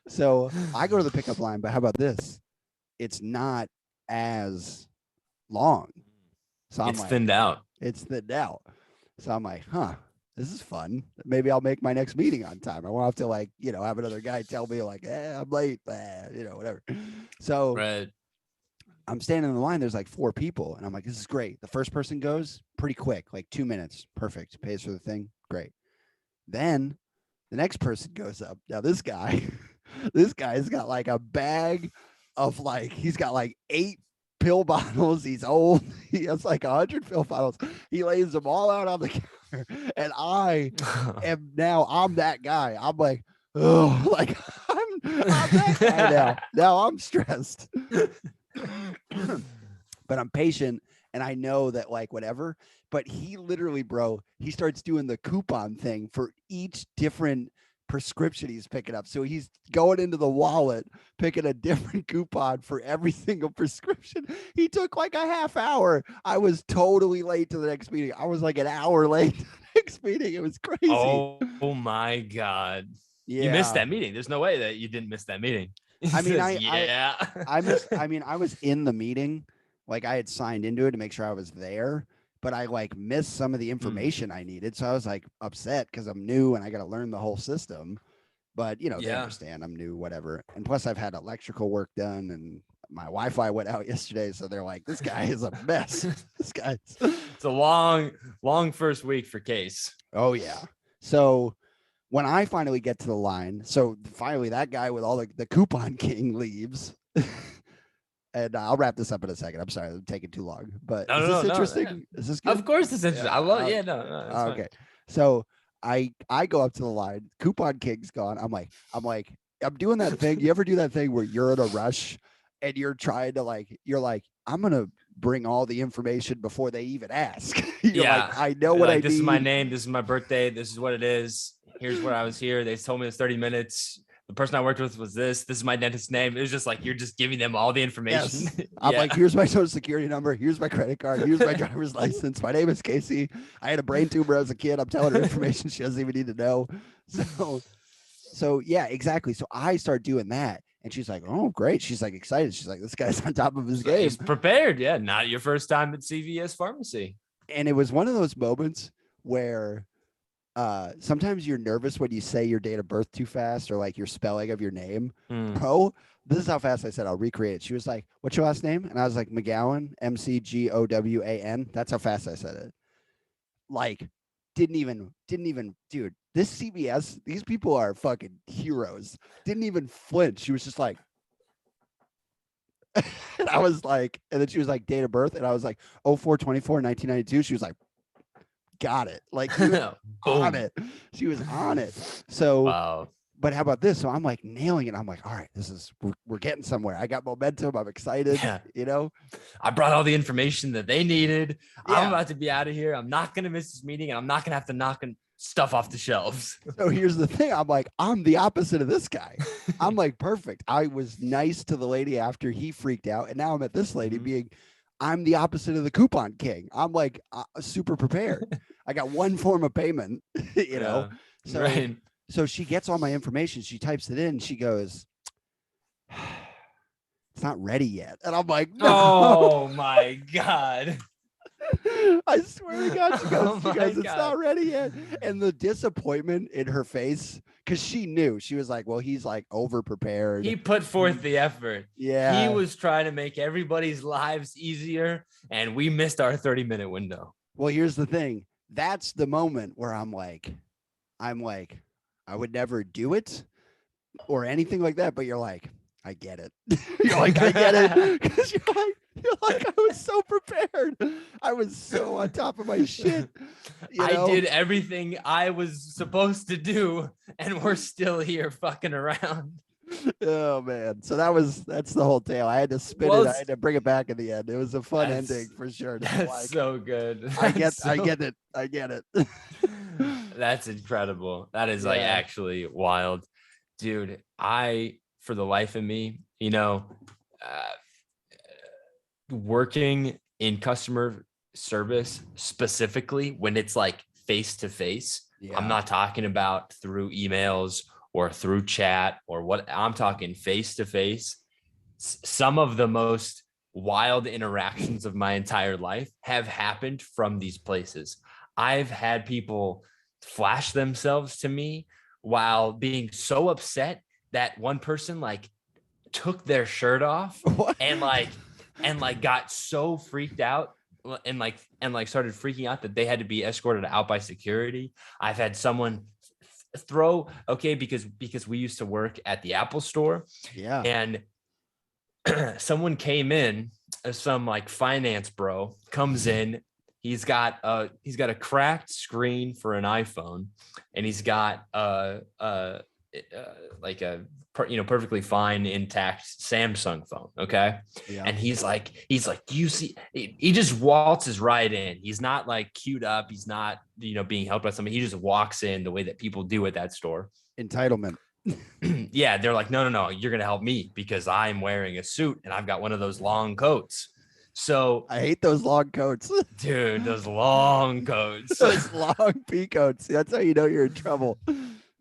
S4: So I go to the pickup line, but how about this? It's not as long. So I'm
S3: It's
S4: like,
S3: thinned out.
S4: It's thinned out. So I'm like, this is fun. Maybe I'll make my next meeting on time. I won't have to like, have another guy tell me like, I'm late, whatever. So
S3: Right.
S4: I'm standing in the line. There's like 4 people. And I'm like, this is great. The first person goes pretty quick, like 2 minutes. Perfect. Pays for the thing. Great. Then the next person goes up. Now this guy's got like a bag of like, he's got like 8 pill bottles. He's old. He has like 100 pill bottles. He lays them all out on the counter. And I'm that guy. I'm like, oh, like I'm that guy now. Now I'm stressed. But I'm patient and I know that like whatever, but he literally, bro, he starts doing the coupon thing for each different prescription he's picking up. So he's going into the wallet, picking a different coupon for every single prescription. He took like a half hour. I was totally late to the next meeting. I was like an hour late to the next meeting. It was crazy.
S3: Oh my God.
S4: Yeah.
S3: You missed that meeting. There's no way that you didn't miss that meeting.
S4: I mean,
S3: I
S4: I was in the meeting, like I had signed into it to make sure I was there, but I like missed some of the information I needed. So I was like upset because I'm new and I got to learn the whole system. But they understand I'm new, whatever. And plus I've had electrical work done and my Wi-Fi went out yesterday. So they're like, this guy is a mess.
S3: It's a long first week for Case.
S4: Oh yeah. So when I finally get to the line, so finally that guy with all the coupon king leaves. And I'll wrap this up in a second. I'm sorry, I'm taking too long, but
S3: No,
S4: is
S3: no,
S4: this
S3: no,
S4: interesting? Is this good?
S3: Of course it's interesting. I love no, it's fine.
S4: Okay. So I go up to the line. Coupon King's gone. I'm like, I'm doing that thing. You ever do that thing where you're in a rush and you're trying to you're like, I'm gonna bring all the information before they even ask. You're like, I know what I need.
S3: This is my name. This is my birthday. This is what it is. Here's where I was here. They told me it's 30 minutes. The person I worked with was this. This is my dentist's name. It was just like, you're just giving them all the information.
S4: Yes. I'm like, here's my social security number. Here's my credit card. Here's my driver's license. My name is Casey. I had a brain tumor as a kid. I'm telling her information she doesn't even need to know. So yeah, exactly. So I start doing that. And she's like, oh, great. She's like excited. She's like, this guy's on top of his game.
S3: He's prepared. Yeah. Not your first time at CVS Pharmacy.
S4: And it was one of those moments where sometimes you're nervous when you say your date of birth too fast or like your spelling of your name. Bro, this is how fast I said I'll recreate it. She was like, what's your last name? And I was like, McGowan, McGowan. That's how fast I said it. Like, didn't even, dude, this CVS, these people are fucking heroes. Didn't even flinch. She was just like, and I was like, and then she was like, date of birth. And I was like, 04/24/1992. She was like, got it. Like, on it. She was on it. So,
S3: wow.
S4: But how about this? So I'm like nailing it. I'm like, all right, we're getting somewhere. I got momentum. I'm excited.
S3: Yeah.
S4: You know,
S3: I brought all the information that they needed.
S4: Yeah.
S3: I'm about to be out of here. I'm not going to miss this meeting, and I'm not going to have to knock stuff off the shelves.
S4: So here's the thing. I'm like, I'm the opposite of this guy. I'm like, perfect. I was nice to the lady after he freaked out. And now I'm at this lady being, I'm the opposite of the Coupon King. I'm like super prepared. I got one form of payment, you know? So,
S3: right.
S4: So she gets all my information. She types it in. And she goes, it's not ready yet. And I'm like, no.
S3: Oh my God.
S4: I swear to God, she goes, it's
S3: God.
S4: not ready yet. And the disappointment in her face, because she knew, she was like, well, he's like over prepared.
S3: He put forth the effort.
S4: Yeah.
S3: He was trying to make everybody's lives easier, and we missed our 30-minute window.
S4: Well, here's the thing. That's the moment where I'm like, I would never do it or anything like that. But you're like, I get it. You're like, I get it. Because you're like, I was so prepared. I was so on top of my shit. You know?
S3: I did everything I was supposed to do, and we're still here fucking around.
S4: Oh man. So that's the whole tale. I had to spin it. I had to bring it back in the end. It was a fun ending for sure.
S3: That's so good.
S4: I get it.
S3: That's incredible. That is like actually wild. Dude, for the life of me, you know, working in customer service specifically when it's like face to face, I'm not talking about through emails or through chat or what. I'm talking face to face. Some of the most wild interactions of my entire life have happened from these places. I've had people flash themselves to me while being so upset that one person like took their shirt off and got so freaked out and started freaking out that they had to be escorted out by security. I've had someone because we used to work at the Apple store. Yeah. And someone came in, some like finance bro comes in. He's got a cracked screen for an iPhone, and he's got perfectly fine intact Samsung phone. Okay. Yeah. And he's like, you see, he just waltzes right in. He's not like queued up. He's not, being helped by somebody. He just walks in the way that people do at that store.
S4: Entitlement.
S3: Yeah. They're like, no, you're going to help me because I'm wearing a suit and I've got one of those long coats. So
S4: I hate those long coats.
S3: Dude, those long coats.
S4: Those long pea coats. That's how you know you're in trouble.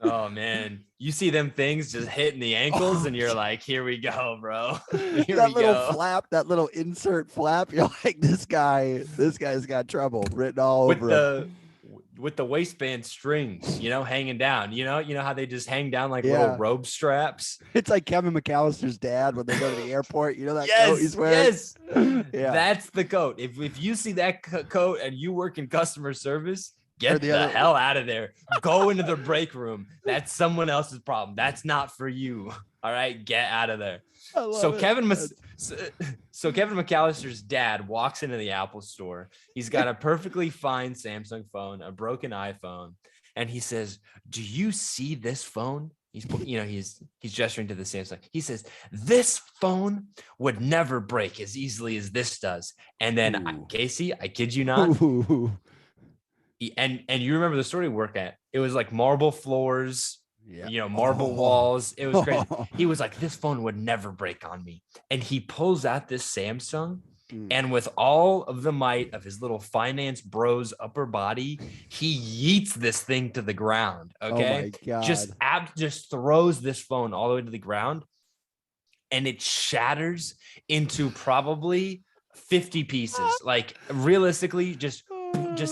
S3: Oh man, you see them things just hitting the ankles and you're like, here we go, bro.
S4: That little flap, that little insert flap, you're like, this guy's got trouble written all over him.
S3: With the waistband strings, hanging down. You know how they just hang down like little robe straps.
S4: It's like Kevin McAllister's dad when they go to the airport. You know that coat he's wearing?
S3: Yes. Yeah. That's the coat. If you see that coat and you work in customer service, Get the hell out of there. Go into the break room. That's someone else's problem. That's not for you. All right, get out of there. So Kevin McAllister's dad walks into the Apple store. He's got a perfectly fine Samsung phone, a broken iPhone, and he says, "Do you see this phone?" He's gesturing to the Samsung. He says, "This phone would never break as easily as this does." And then Casey, I kid you not. And you remember the store we work at? It was like marble floors. Yeah. Marble walls. It was crazy. He was like, "This phone would never break on me." And he pulls out this Samsung, and with all of the might of his little finance bros upper body, he yeets this thing to the ground. Okay.
S4: Oh my God.
S3: Just throws this phone all the way to the ground, and it shatters into probably 50 pieces. Like realistically, just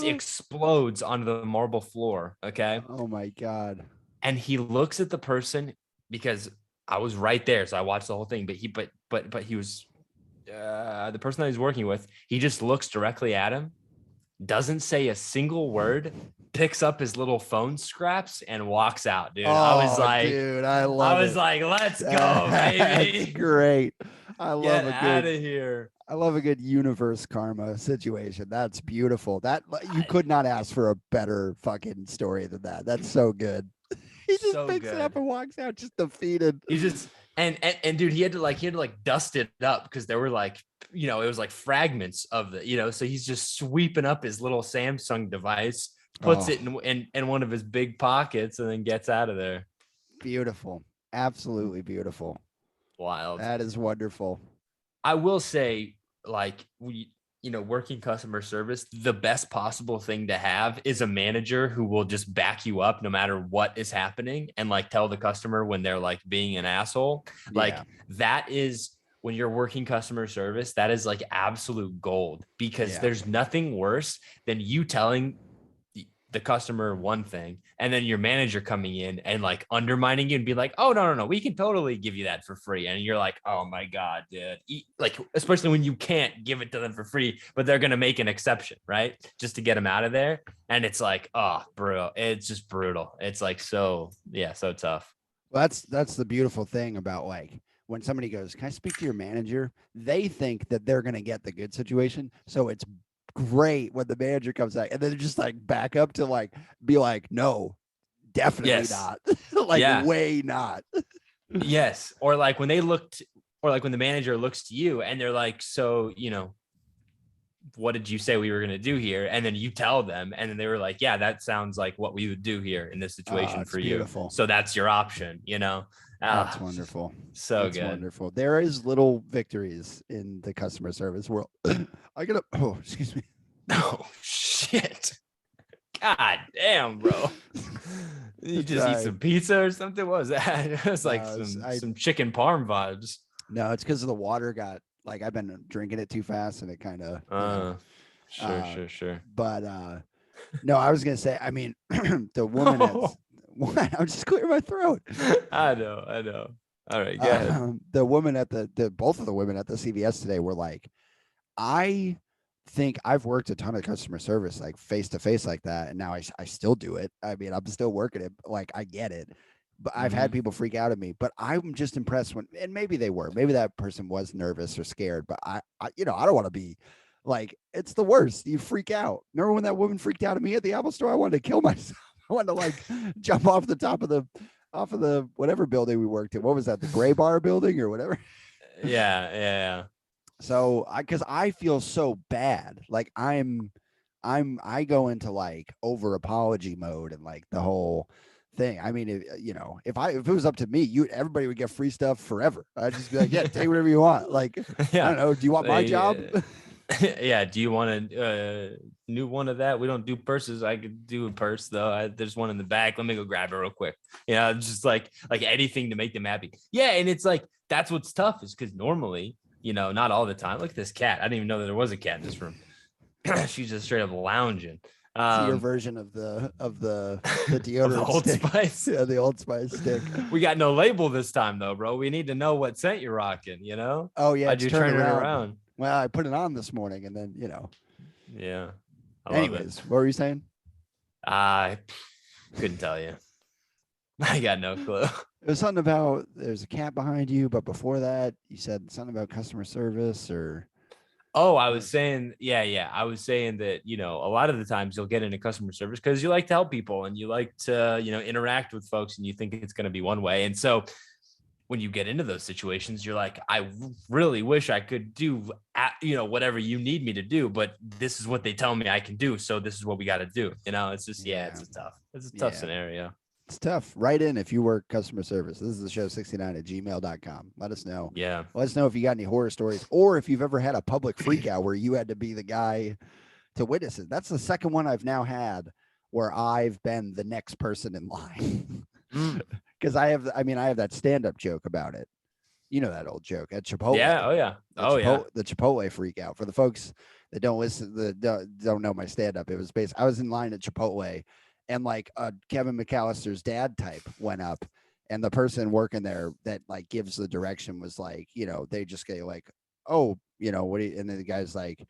S3: explodes onto the marble floor. Okay.
S4: Oh my God.
S3: And he looks at the person, because I was right there, so I watched the whole thing. But he was the person that he's working with. He just looks directly at him, doesn't say a single word, picks up his little phone scraps and walks out. Dude, I was like,
S4: dude, I was
S3: like, let's go, baby.
S4: That's great. I love
S3: Get out of here.
S4: I love a good universe karma situation. That's beautiful. That you could not ask for a better fucking story than that. That's so good. He just picks it up and walks out, just defeated.
S3: He just and dude, he had to dust it up, because there were it was like fragments of the, so he's just sweeping up his little Samsung device, puts it in one of his big pockets, and then gets out of there.
S4: Beautiful. Absolutely beautiful.
S3: Wild.
S4: That is wonderful.
S3: I will say, working customer service, the best possible thing to have is a manager who will just back you up no matter what is happening, and tell the customer when they're being an asshole. That is, when you're working customer service, that is absolute gold, because there's nothing worse than you telling the customer one thing, and then your manager coming in and undermining you and be like, "Oh, no, we can totally give you that for free." And you're like, "Oh my God, dude." Especially when you can't give it to them for free, but they're going to make an exception, right? Just to get them out of there. And it's bro, it's just brutal. It's so tough.
S4: Well, that's the beautiful thing about when somebody goes, "Can I speak to your manager?" They think that they're going to get the good situation. So it's great when the manager comes out, and then just back up to be like, "No, definitely not." Way not.
S3: Yes. Or when they looked, or when the manager looks to you and they're like, "So, what did you say we were going to do here?" And then you tell them, and then they were like, "Yeah, that sounds like what we would do here in this situation for you. Beautiful. So that's your option,
S4: That's wonderful.
S3: That's good.
S4: Wonderful. There is little victories in the customer service world. Excuse me.
S3: Oh shit. God damn, bro. You just eat some pizza or something? What was that? It was some chicken parm vibes.
S4: No, it's because of the water got I've been drinking it too fast, and it kind of
S3: Sure.
S4: But no, I was gonna say, I mean, the woman that's what? I'm just clearing my throat.
S3: I know. All right, go ahead.
S4: The woman at both of the women at the CVS today were like, "I think I've worked a ton of customer service face to face like that, and now I still do it. I mean, I'm still working it. I get it, but I've had people freak out at me. But I'm just impressed and maybe that person was nervous or scared. But I don't want to be it's the worst. You freak out. Remember when that woman freaked out at me at the Apple store? I wanted to kill myself. I wanted to jump off the top of the whatever building we worked in. What was that? The Gray Bar building or whatever?
S3: Yeah.
S4: So because I feel so bad. I go into over apology mode and the whole thing. I mean, if it was up to me, everybody would get free stuff forever. I'd just be like, "Yeah, take whatever you want." I don't know. Do you want my job?
S3: Yeah. Do you want a new one of that? We don't do purses. I could do a purse though. There's one in the back. Let me go grab it real quick. Just like anything to make them happy. Yeah. And it's that's what's tough, is because normally, not all the time. Look at this cat. I didn't even know that there was a cat in this room. She's just straight up lounging.
S4: Your version of the deodorant,
S3: the Old Spice.
S4: Yeah, the Old Spice stick.
S3: We got no label this time though, bro. We need to know what scent you're rocking.
S4: Oh yeah,
S3: I just turn it around.
S4: Well, I put it on this morning, and then
S3: Yeah.
S4: Anyways, what were you saying?
S3: I couldn't tell you. I got no clue.
S4: It was something about there's a cat behind you, but before that, you said something about customer service or.
S3: Oh, I was saying, yeah. I was saying that, a lot of the times you'll get into customer service because you like to help people and you like to, interact with folks and you think it's going to be one way. And so when you get into those situations, you're like, I really wish I could do, whatever you need me to do, but this is what they tell me I can do. So this is what we got to do. It's just, it's a tough scenario.
S4: It's tough. Write in if you work customer service. This is the show 69@gmail.com. Let us know.
S3: Yeah.
S4: Let us know if you got any horror stories or if you've ever had a public freak out where you had to be the guy to witness it. That's the second one I've now had where I've been the next person in line. Because I have that stand-up joke about it. You know that old joke at Chipotle.
S3: Yeah. Oh yeah.
S4: The Chipotle freak out. For the folks that don't listen, that don't know my stand-up, it was I was in line at Chipotle. And like Kevin McAllister's dad type went up, and the person working there that like gives the direction was like, they just get like, oh, what do you, and then the guy's like,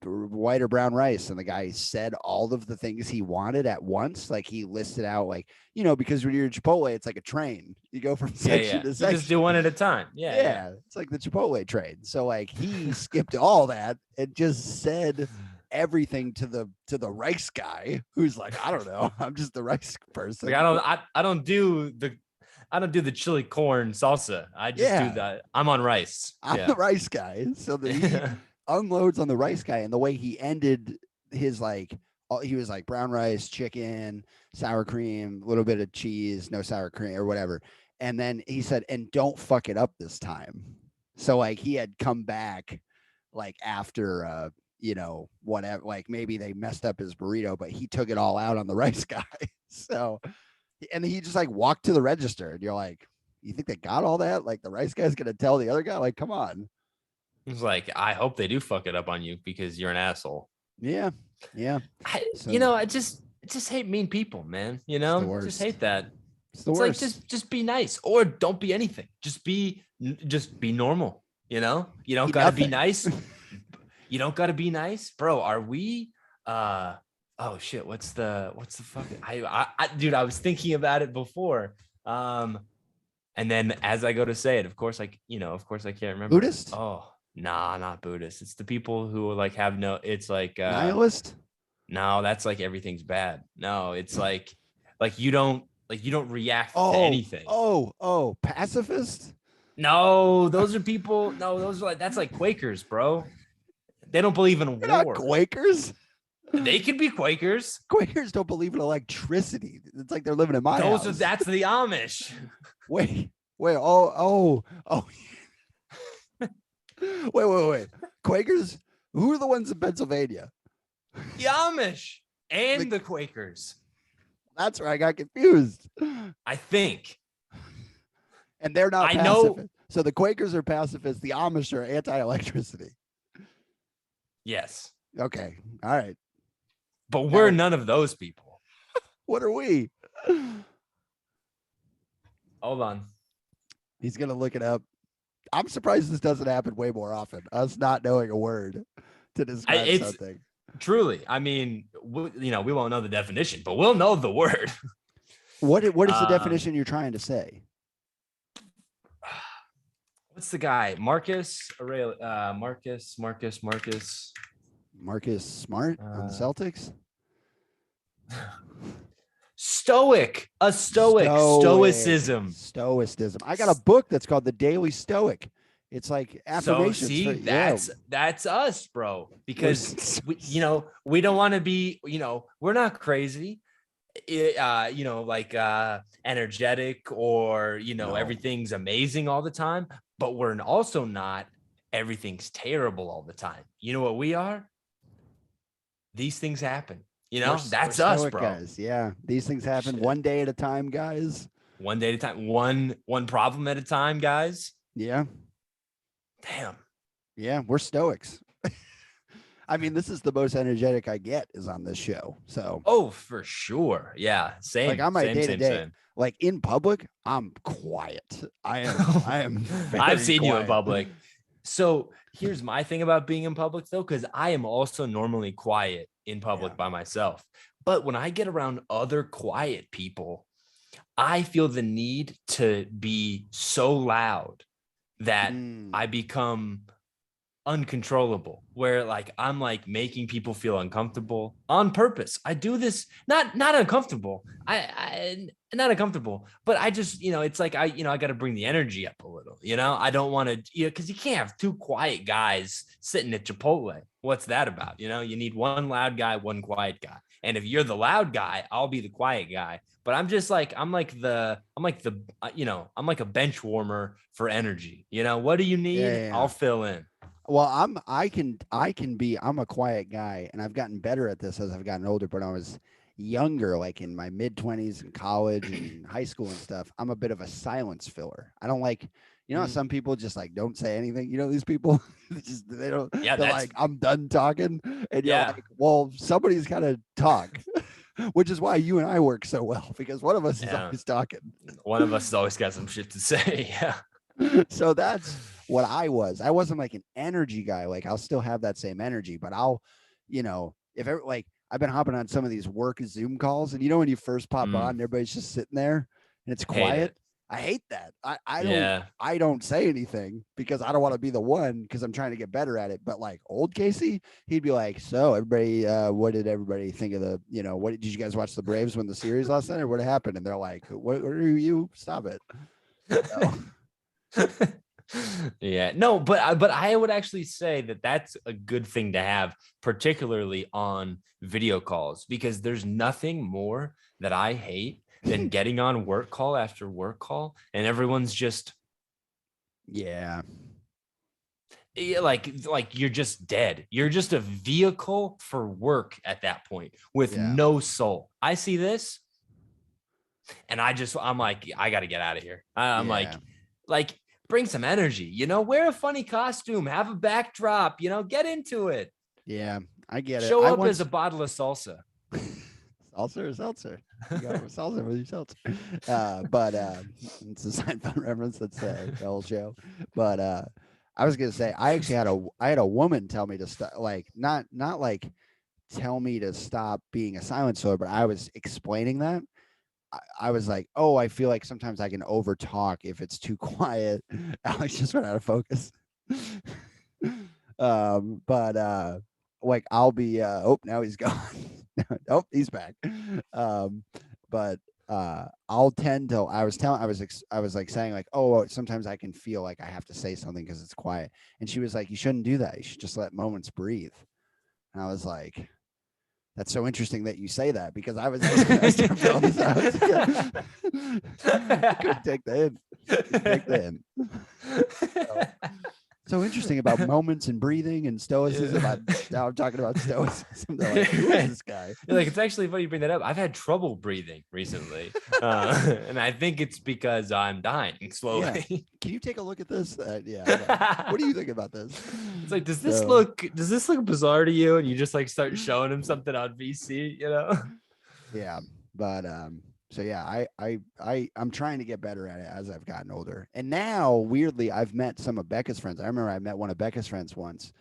S4: white or brown rice. And the guy said all of the things he wanted at once. Like he listed out like, because when you're in Chipotle, it's like a train. You go from section to section.
S3: You just do one at a time. Yeah.
S4: It's like the Chipotle train. So like he skipped all that and just said everything to the rice guy who's like, I don't know, I'm just the rice person.
S3: Like I don't do the chili corn salsa. I just do that. I'm on rice.
S4: I'm the rice guy. So that he unloads on the rice guy, and the way he ended his he was like brown rice, chicken, sour cream, a little bit of cheese, no sour cream or whatever. And then he said, and don't fuck it up this time. So like he had come back like after whatever, like maybe they messed up his burrito, but he took it all out on the rice guy. So, and he just like walked to the register, and you're like, you think they got all that? Like the rice guy's going to tell the other guy, like, come on.
S3: It's like, I hope they do fuck it up on you because you're an asshole.
S4: Yeah.
S3: I just hate mean people, man. Just hate that.
S4: It's the worst.
S3: Like, just be nice or don't be anything. Just be normal. You don't got to be nice. You don't got to be nice, bro. Are we, oh shit. What's the fucking, dude, I was thinking about it before. And then as I go to say it, of course I can't remember.
S4: Buddhist?
S3: Oh, nah, not Buddhist. It's the people who like have no, it's like,
S4: nihilist?
S3: No, that's like everything's bad. No, it's like you don't react to anything.
S4: Oh, pacifist?
S3: No, those are people. No, those are that's like Quakers, bro. They don't believe in
S4: They're
S3: war.
S4: not Quakers.
S3: They could be Quakers.
S4: Quakers don't believe in electricity. It's like they're living in my house.
S3: That's the Amish.
S4: Wait. Oh. Wait. Quakers? Who are the ones in Pennsylvania?
S3: The Amish and the Quakers.
S4: That's where I got confused.
S3: I think.
S4: And they're not
S3: pacifist.
S4: Know. So the Quakers are pacifists. The Amish are anti-electricity.
S3: Yes.
S4: Okay. All right.
S3: But we're none of those people.
S4: What are we?
S3: Hold on.
S4: He's going to look it up. I'm surprised this doesn't happen way more often. Us not knowing a word to describe something.
S3: Truly. I mean, we won't know the definition, but we'll know the word.
S4: What is the definition you're trying to say?
S3: What's the guy? Marcus Smart
S4: on the Celtics?
S3: Stoicism.
S4: I got a book that's called The Daily Stoic. It's like affirmations.
S3: So see, that's us, bro. Because we don't want to be, we're not crazy. Energetic or everything's amazing all the time, but we're also not everything's terrible all the time. You know what we are? These things happen. That's us, bro.
S4: Guys. Yeah, these things happen one day at a time, guys.
S3: One day at a time, one problem at a time, guys.
S4: Yeah.
S3: Damn.
S4: Yeah, we're Stoics. I mean, this is the most energetic I get is on this show. So.
S3: Oh, for sure. Yeah. Same.
S4: Like on my day to day, like in public, I'm quiet. I am.
S3: I've seen
S4: quiet.
S3: You in public. So here's my thing about being in public though, because I am also normally quiet in public by myself. But when I get around other quiet people, I feel the need to be so loud that I become uncontrollable, where like I'm like making people feel uncomfortable on purpose. I do this not uncomfortable. I not uncomfortable, but I just, it's like I got to bring the energy up a little. I don't want to, because you can't have two quiet guys sitting at Chipotle. What's that about? You need one loud guy, one quiet guy. And if you're the loud guy, I'll be the quiet guy. But I'm just like, I'm like a bench warmer for energy. What do you need?
S4: Yeah.
S3: I'll fill in.
S4: Well, I'm a quiet guy, and I've gotten better at this as I've gotten older. But when I was younger, like in my mid-20s in college and high school and stuff, I'm a bit of a silence filler. I don't like, how some people just like don't say anything. These people they don't.
S3: Yeah,
S4: they're like, I'm done talking, and you're like, well, somebody's got to talk. Which is why you and I work so well, because one of us is always talking.
S3: One of us has always got some shit to say. Yeah.
S4: So that's what I was. I wasn't like an energy guy. Like I'll still have that same energy, but I'll, if ever, like I've been hopping on some of these work Zoom calls, and when you first pop on, and everybody's just sitting there and it's quiet. I hate that. I don't say anything because I don't want to be the one, because I'm trying to get better at it. But like old Casey, he'd be like, so everybody, what did everybody think of the, what did you guys watch the Braves win the series last night, or what happened? And they're like, what are you? Stop it.
S3: Yeah, no, but I would actually say that that's a good thing to have, particularly on video calls, because there's nothing more that I hate than getting on work call after work call and everyone's just like you're just dead. You're just a vehicle for work at that point with no soul. I see this and I'm like, I got to get out of here. I'm like bring some energy, wear a funny costume, have a backdrop, get into it.
S4: Yeah, I get it.
S3: Show up as a bottle of salsa.
S4: Salsa or seltzer? You got salsa with your seltzer. But it's a Seinfeld reference. That's the whole show. But I was gonna say, I actually had a woman tell me to stop, like not like tell me to stop being a silent killer, but I was explaining that. I was like, oh, I feel like sometimes I can over talk if it's too quiet. Alex just went out of focus. But like I'll be oh, now he's gone. Oh, he's back. But I'll tend to, I was like saying like, oh, sometimes I can feel like I have to say something because it's quiet. And she was like, you shouldn't do that. You should just let moments breathe. And I was like, that's so interesting that you say that, because I couldn't take the hint. So interesting about moments and breathing and stoicism. Now I'm talking about stoicism. They're like, who is this guy?
S3: You're like, it's actually funny you bring that up. I've had trouble breathing recently. And I think it's because I'm dying slowly.
S4: Yeah. Can you take a look at this? Yeah. What do you think about this?
S3: It's like, does this look bizarre to you? And you just like start showing him something on VC,
S4: Yeah. But so yeah, I'm trying to get better at it as I've gotten older. And now, weirdly, I've met some of Becca's friends. I remember I met one of Becca's friends once,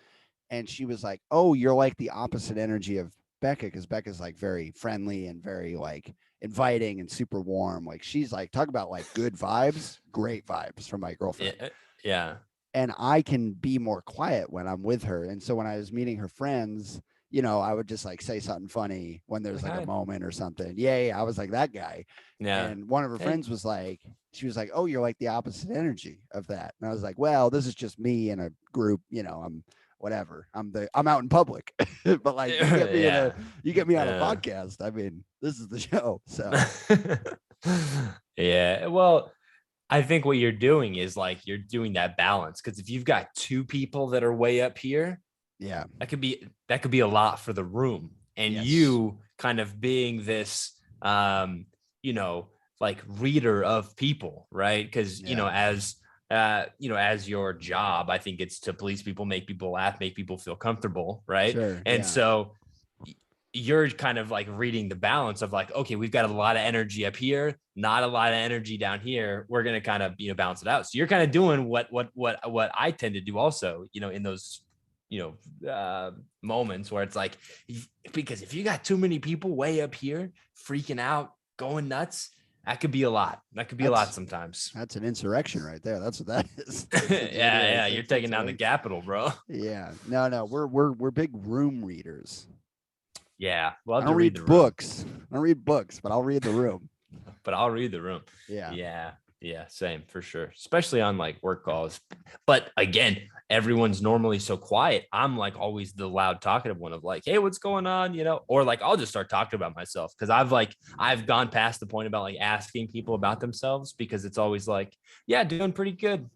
S4: and she was like, "Oh, you're like the opposite energy of Becca," because Becca's like very friendly and very like inviting and super warm. Like she's like, talk about like good vibes, great vibes from my girlfriend.
S3: Yeah.
S4: And I can be more quiet when I'm with her. And so when I was meeting her friends, I would just like say something funny when there's like a moment or something. Yeah. I was like that guy. Yeah. And one of her friends was like, she was like, oh, you're like the opposite energy of that. And I was like, well, this is just me in a group. I'm whatever. I'm out in public, but like you get me on a podcast. I mean, this is the show. So
S3: yeah. Well, I think what you're doing is like, you're doing that balance. Cause if you've got two people that are way up here,
S4: yeah,
S3: that could be a lot for the room. And you kind of being this, like reader of people, right? Because, as your job, I think it's to please people, make people laugh, make people feel comfortable. Right. Sure, and so you're kind of like reading the balance of like, okay, we've got a lot of energy up here, not a lot of energy down here. We're going to kind of, balance it out. So you're kind of doing what I tend to do also, in those moments where it's like, because if you got too many people way up here freaking out, going nuts, that could be a lot. That could be a lot sometimes.
S4: That's an insurrection right there. That's what that is.
S3: Yeah. You're taking down the Capitol, bro.
S4: Yeah. No. We're big room readers.
S3: Yeah.
S4: Well, I don't read books. I don't read books, but I'll read the room.
S3: But I'll read the room.
S4: Yeah.
S3: Yeah. Same for sure. Especially on like work calls. But again, everyone's normally so quiet. I'm like always the loud talkative one of like, hey, what's going on? Or like, I'll just start talking about myself. Cause I've gone past the point about like asking people about themselves, because it's always like, yeah, doing pretty good.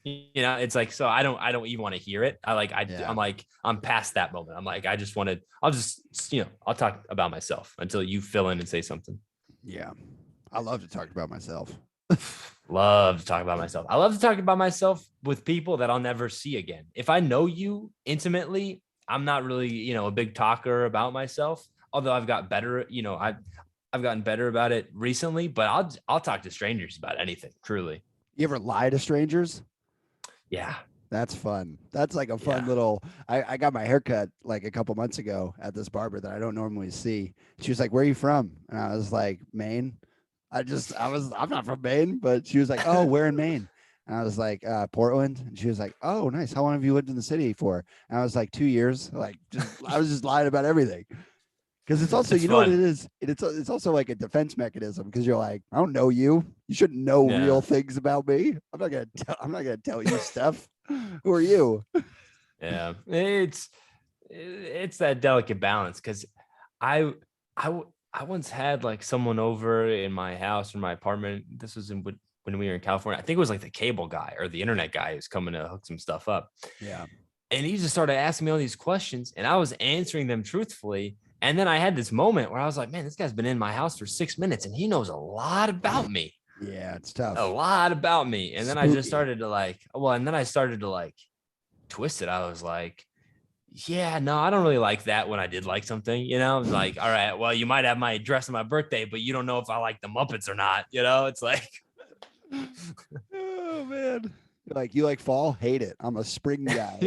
S3: It's like, so I don't even want to hear it. I'm past that moment. I'm like, I'll talk about myself until you fill in and say something.
S4: Yeah. I love to talk about myself.
S3: Love to talk about myself. I love to talk about myself with people that I'll never see again. If I know you intimately, I'm not really, a big talker about myself, although I've got better, I've gotten better about it recently, but I'll talk to strangers about anything, truly.
S4: You ever lie to strangers?
S3: Yeah.
S4: That's fun. That's like a fun little, I got my haircut like a couple months ago at this barber that I don't normally see. She was like, where are you from? And I was like, Maine. I'm not from Maine, but she was like, oh, where in Maine? And I was like, Portland. And she was like, oh, nice. How long have you lived in the city for? And I was like, 2 years. Like, I was just lying about everything. Because it's also, what it is? It's also like a defense mechanism, because you're like, I don't know you. You shouldn't know real things about me. I'm not gonna tell you stuff. Who are you?
S3: Yeah, it's that delicate balance, because I once had like someone over in my house or my apartment. This was when we were in California. I think it was like the cable guy or the internet guy who's coming to hook some stuff up.
S4: Yeah.
S3: And he just started asking me all these questions, and I was answering them truthfully. And then I had this moment where I was like, man, this guy's been in my house for 6 minutes and he knows a lot about me.
S4: Yeah, it's tough.
S3: A lot about me. And then
S4: Spooky.
S3: I just started to twist it. I was like, yeah, no, I don't really like that when I did like something, like, all right, well, you might have my address on my birthday, but you don't know if I like the Muppets or not. It's like,
S4: oh man. You like fall? Hate it. I'm a spring guy.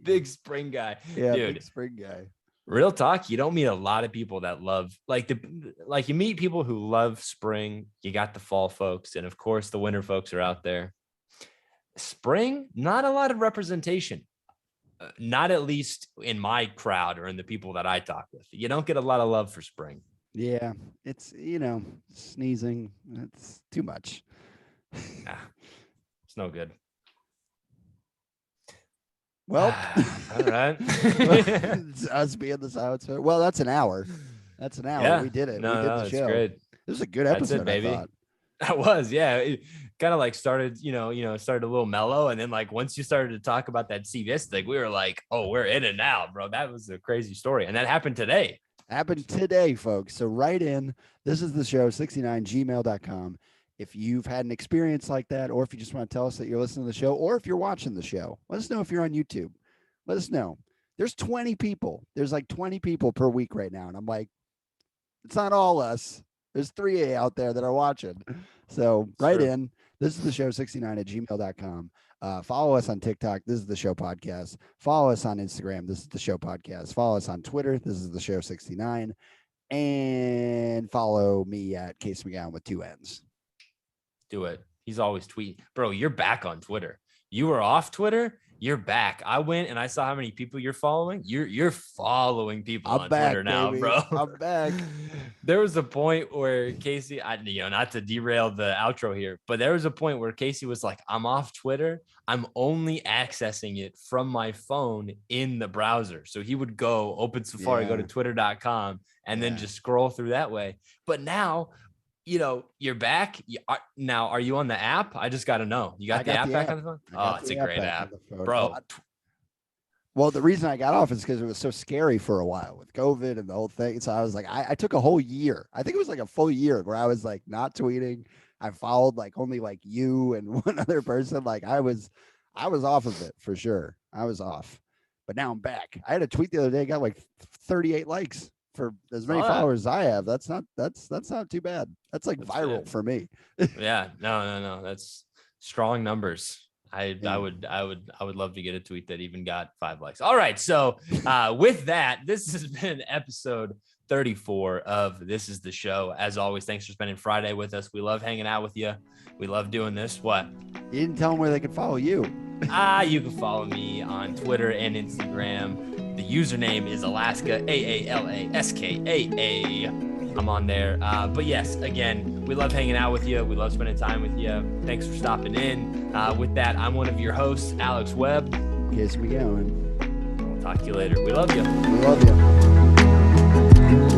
S3: Big spring guy.
S4: Yeah,
S3: dude.
S4: Big spring guy.
S3: Real talk, you don't meet a lot of people that love you meet people who love spring. You got the fall folks, and of course the winter folks are out there. Spring, not a lot of representation. Not at least in my crowd or in the people that I talk with. You don't get a lot of love for spring.
S4: Yeah, it's sneezing. It's too much.
S3: Nah, it's no good.
S4: Well,
S3: all right.
S4: It's us being the silence. Well, that's an hour.
S3: Yeah.
S4: We did it.
S3: No,
S4: we did the show.
S3: Great.
S4: This was a good episode,
S3: baby.
S4: I thought.
S3: That was, yeah. It kind of like started, started a little mellow, and then like once you started to talk about that CVS thing, we were like, oh, we're in it now, bro. That was a crazy story, and that happened today.
S4: Folks. So write in. This is the show 69gmail.com. If you've had an experience like that, or if you just want to tell us that you're listening to the show, or if you're watching the show, let us know. If you're on YouTube, let us know. There's 20 people. There's like 20 people per week right now. And I'm like, it's not all us. There's 3 out there that are watching. So write in. This is the show 69@gmail.com. Follow us on TikTok. This is the show podcast. Follow us on Instagram. This is the show podcast. Follow us on Twitter. This is the show 69. And follow me at Case McGowan with 2 N's.
S3: Do it. He's always tweeting. Bro, you're back on Twitter. You were off Twitter. You're back. I went and I saw how many people you're following. You're following people on Twitter now, baby. Bro.
S4: I'm back.
S3: There was a point where Casey, not to derail the outro here, but there was a point where Casey was like, I'm off Twitter. I'm only accessing it from my phone in the browser. So he would go open Safari, go to twitter.com, and then just scroll through that way. But now, you're back. Now, are you on the app? I just got to know. You got the app back on the phone? Oh, it's a great app, bro.
S4: Well, the reason I got off is because it was so scary for a while with COVID and the whole thing. So I was like, I took a whole year. I think it was like a full year where I was like not tweeting. I followed like only like you and one other person. Like I was off of it for sure. I was off, but now I'm back. I had a tweet the other day, got like 38 likes. For as many followers as I have. That's not too bad. That's like viral for me.
S3: Yeah, no. That's strong numbers. I would love to get a tweet that even got 5 likes. All right. So with that, this has been episode 34 of This Is the Show. As always, thanks for spending Friday with us. We love hanging out with you. We love doing this. What?
S4: You didn't tell them where they could follow you.
S3: You can follow me on Twitter and Instagram. The username is Alaska, AALASKAA. I'm on there. But yes, again, we love hanging out with you. We love spending time with you. Thanks for stopping in. With that, I'm one of your hosts, Alex Webb.
S4: Kiss me going.
S3: We'll talk to you later. We love you.
S4: We love you.